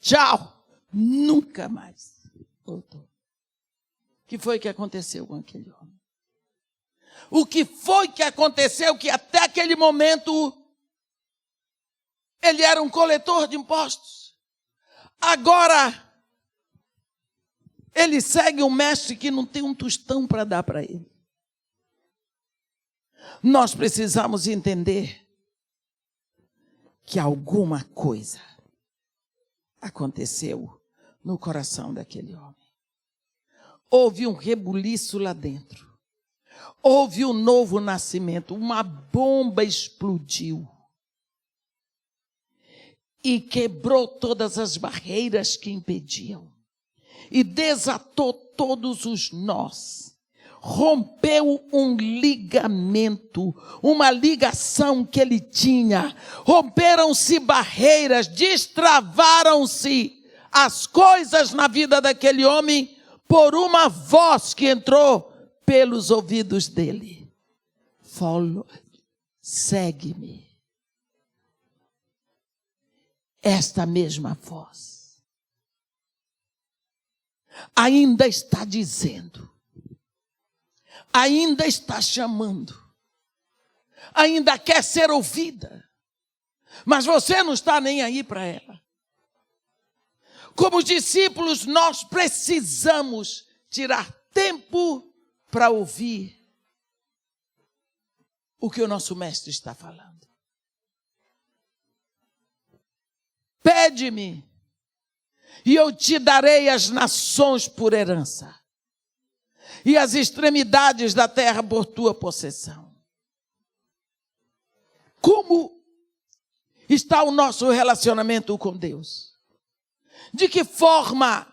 Tchau. Nunca mais voltou. O que foi que aconteceu com aquele homem? O que foi que aconteceu que até aquele momento ele era um coletor de impostos? Agora ele segue um mestre que não tem um tostão para dar para ele. Nós precisamos entender que alguma coisa aconteceu no coração daquele homem. Houve um rebuliço lá dentro. Houve um novo nascimento. Uma bomba explodiu. E quebrou todas as barreiras que impediam. E desatou todos os nós. Rompeu um ligamento, uma ligação que ele tinha. Romperam-se barreiras, destravaram-se as coisas na vida daquele homem por uma voz que entrou pelos ouvidos dele. Follow, segue-me. Esta mesma voz ainda está dizendo, ainda está chamando, ainda quer ser ouvida, mas você não está nem aí para ela. Como discípulos, nós precisamos tirar tempo para ouvir o que o nosso mestre está falando. Pede-me, e eu te darei as nações por herança, e as extremidades da terra por tua possessão. Como está o nosso relacionamento com Deus? De que forma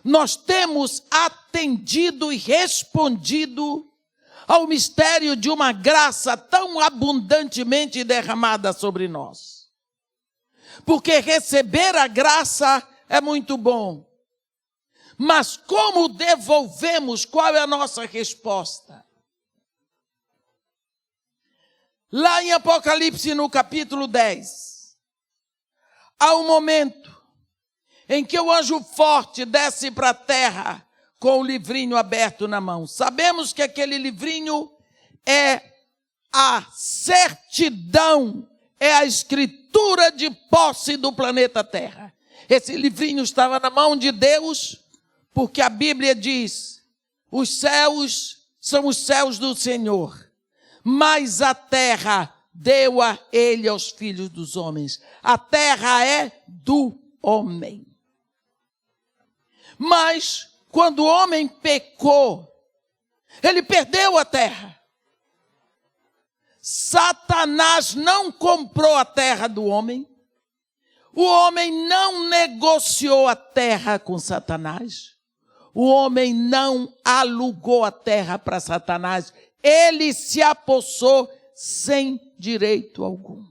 nós temos atendido e respondido ao mistério de uma graça tão abundantemente derramada sobre nós? Porque receber a graça é muito bom. Mas como devolvemos? Qual é a nossa resposta? Lá em Apocalipse, no capítulo 10, há um momento em que o anjo forte desce para a terra com o livrinho aberto na mão. Sabemos que aquele livrinho é a certidão, é a escritura de posse do planeta Terra. Esse livrinho estava na mão de Deus, porque a Bíblia diz, os céus são os céus do Senhor, mas a terra deu a ele aos filhos dos homens. A terra é do homem. Mas quando o homem pecou, ele perdeu a terra. Satanás não comprou a terra do homem. O homem não negociou a terra com Satanás. O homem não alugou a terra para Satanás. Ele se apossou sem direito algum.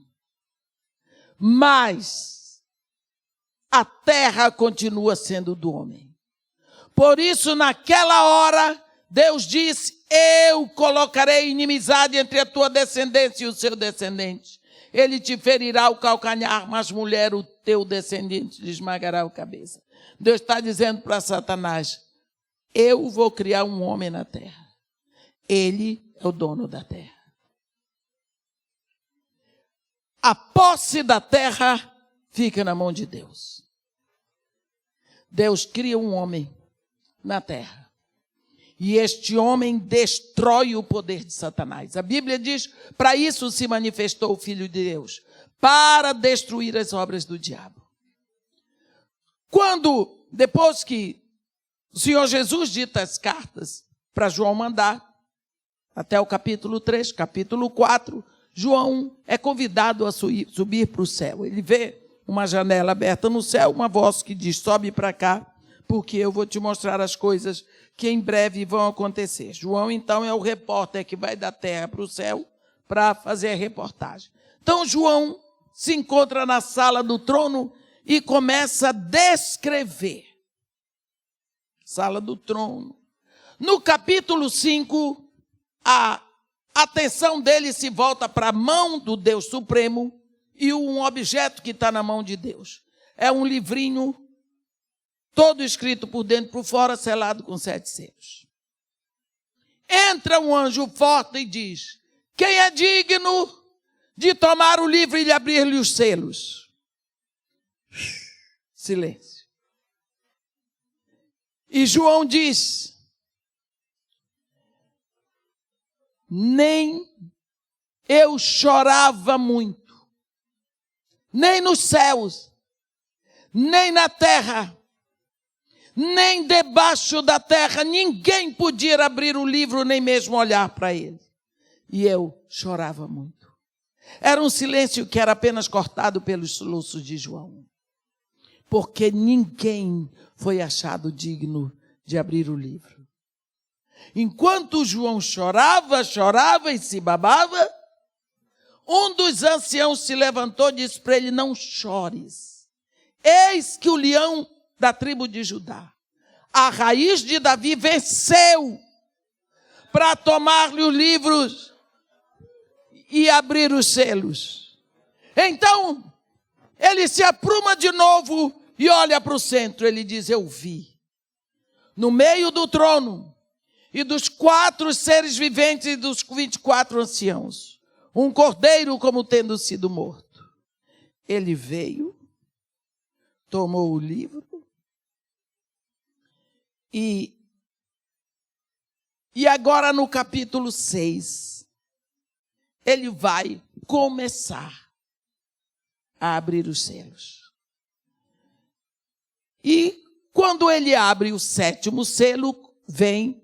Mas a terra continua sendo do homem. Por isso, naquela hora, Deus disse, eu colocarei inimizade entre a tua descendência e o seu descendente. Ele te ferirá o calcanhar, mas mulher, o teu descendente lhe esmagará a cabeça. Deus está dizendo para Satanás, eu vou criar um homem na terra. Ele é o dono da terra. A posse da terra fica na mão de Deus. Deus cria um homem na terra. E este homem destrói o poder de Satanás. A Bíblia diz, para isso se manifestou o Filho de Deus, para destruir as obras do diabo. Depois que o Senhor Jesus dita as cartas para João mandar, até o capítulo 3, capítulo 4, João é convidado a subir para o céu. Ele vê uma janela aberta no céu, uma voz que diz, sobe para cá, porque eu vou te mostrar as coisas que em breve vão acontecer. João, então, é o repórter que vai da terra para o céu para fazer a reportagem. Então, João se encontra na sala do trono e começa a descrever. Sala do trono. No capítulo 5, a atenção dele se volta para a mão do Deus Supremo e um objeto que está na mão de Deus. É um livrinho todo escrito por dentro e por fora, selado com 7 selos. Entra um anjo forte e diz, quem é digno de tomar o livro e lhe abrir-lhe os selos? Silêncio. E João diz, nem eu chorava muito, nem nos céus, nem na terra, nem debaixo da terra, ninguém podia abrir o livro, nem mesmo olhar para ele. E eu chorava muito. Era um silêncio que era apenas cortado pelos soluços de João. Porque ninguém foi achado digno de abrir o livro. Enquanto João chorava e se babava, um dos anciãos se levantou e disse para ele, não chores. Eis que o leão da tribo de Judá, a raiz de Davi, venceu para tomar-lhe os livros e abrir os selos. Então, ele se apruma de novo e olha para o centro. Ele diz, eu vi, no meio do trono e dos 4 seres viventes e dos 24 anciãos, um cordeiro como tendo sido morto. Ele veio, tomou o livro e agora no capítulo 6, ele vai começar a abrir os selos. E quando ele abre o 7º selo, vem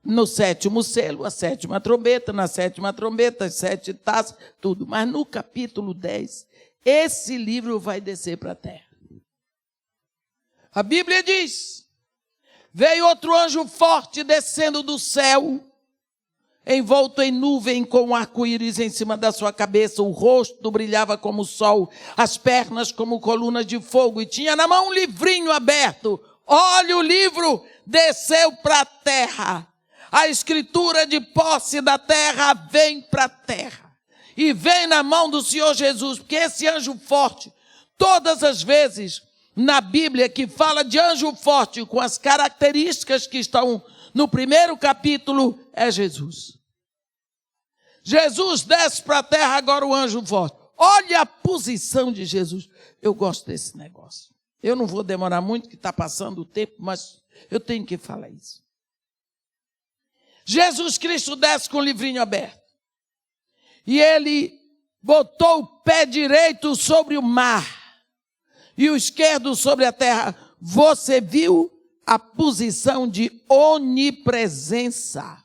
no 7º selo a 7ª trombeta, na 7ª trombeta as 7 taças, tudo. Mas no capítulo 10, esse livro vai descer para a terra. A Bíblia diz, veio outro anjo forte descendo do céu, envolto em nuvem com um arco-íris em cima da sua cabeça, o rosto brilhava como o sol, as pernas como colunas de fogo, e tinha na mão um livrinho aberto. Olha, o livro desceu para a terra. A escritura de posse da terra vem para a terra. E vem na mão do Senhor Jesus, porque esse anjo forte, todas as vezes na Bíblia que fala de anjo forte, com as características que estão no 1º capítulo, é Jesus. Jesus desce para a terra, agora o anjo forte. Olha a posição de Jesus. Eu gosto desse negócio. Eu não vou demorar muito, que está passando o tempo, mas eu tenho que falar isso. Jesus Cristo desce com o livrinho aberto. E ele botou o pé direito sobre o mar e o esquerdo sobre a terra. Você viu a posição de onipresença.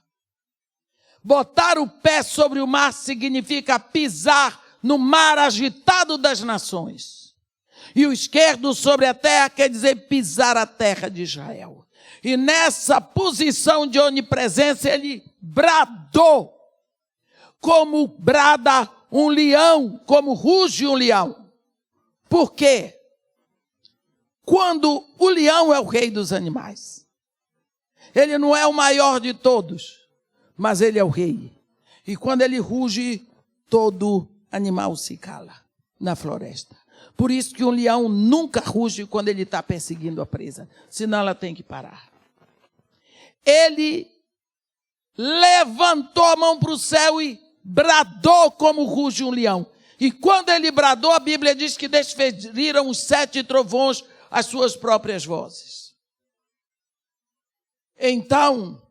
Botar o pé sobre o mar significa pisar no mar agitado das nações. E o esquerdo sobre a terra quer dizer pisar a terra de Israel. E nessa posição de onipresença ele bradou, como brada um leão, como ruge um leão. Por quê? Quando o leão é o rei dos animais, ele não é o maior de todos, mas ele é o rei. E quando ele ruge, todo animal se cala na floresta. Por isso que um leão nunca ruge quando ele está perseguindo a presa, senão ela tem que parar. Ele levantou a mão para o céu e bradou como ruge um leão. E quando ele bradou, a Bíblia diz que desferiram os 7 trovões as suas próprias vozes. Então,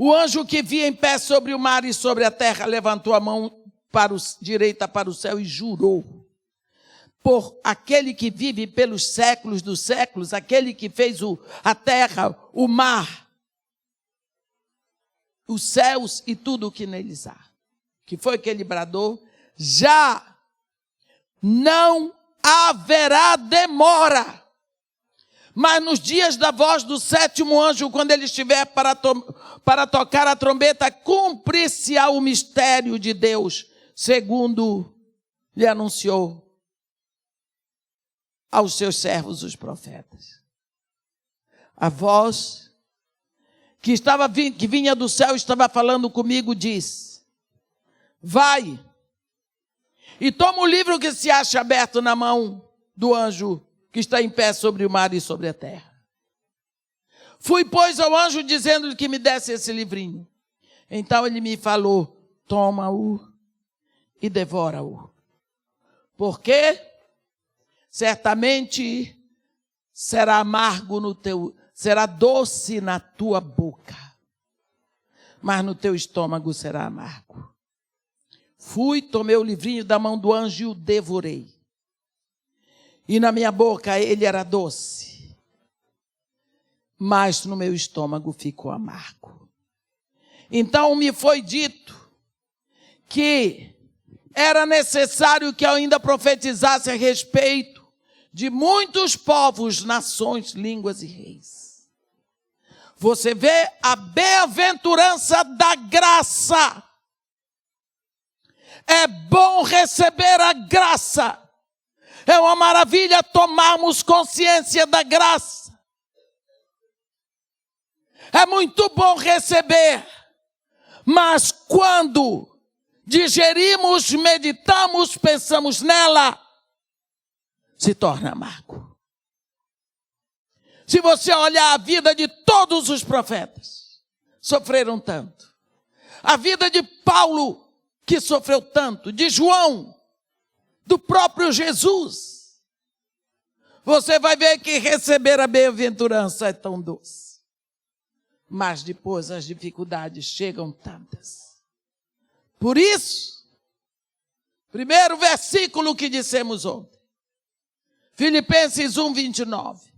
O anjo que via em pé sobre o mar e sobre a terra levantou a mão direita para o céu e jurou. Por aquele que vive pelos séculos dos séculos, aquele que fez a terra, o mar, os céus e tudo o que neles há. Que foi que ele bradou? Já não haverá demora. Mas nos dias da voz do sétimo anjo, quando ele estiver para tocar a trombeta, cumprir-se-á o mistério de Deus, segundo lhe anunciou aos seus servos, os profetas. A voz que vinha do céu, estava falando comigo, diz: vai e toma o livro que se acha aberto na mão do anjo que está em pé sobre o mar e sobre a terra. Fui, pois, ao anjo dizendo-lhe que me desse esse livrinho. Então ele me falou: toma-o e devora-o. Porque certamente será amargo será doce na tua boca, mas no teu estômago será amargo. Fui, tomei o livrinho da mão do anjo e o devorei. E na minha boca ele era doce, mas no meu estômago ficou amargo. Então me foi dito que era necessário que eu ainda profetizasse a respeito de muitos povos, nações, línguas e reis. Você vê a bem-aventurança da graça. É bom receber a graça. É uma maravilha tomarmos consciência da graça. É muito bom receber, mas quando digerimos, meditamos, pensamos nela, se torna amargo. Se você olhar a vida de todos os profetas, sofreram tanto. A vida de Paulo, que sofreu tanto, de João, do próprio Jesus, você vai ver que receber a bem-aventurança é tão doce. Mas depois as dificuldades chegam tantas. Por isso, primeiro versículo que dissemos ontem, Filipenses 1:29.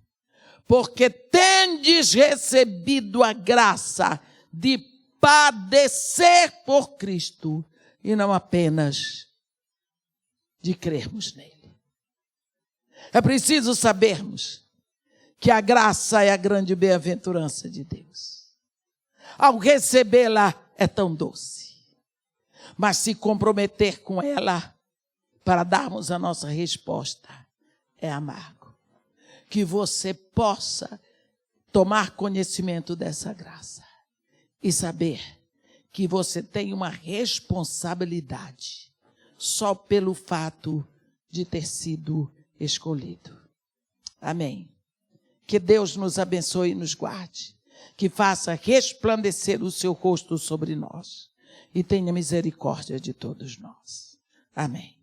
Porque tendes recebido a graça de padecer por Cristo, e não apenas de crermos nele. É preciso sabermos que a graça é a grande bem-aventurança de Deus. Ao recebê-la é tão doce, mas se comprometer com ela para darmos a nossa resposta é amargo. Que você possa tomar conhecimento dessa graça e saber que você tem uma responsabilidade só pelo fato de ter sido escolhido. Amém. Que Deus nos abençoe e nos guarde, que faça resplandecer o seu rosto sobre nós e tenha misericórdia de todos nós. Amém.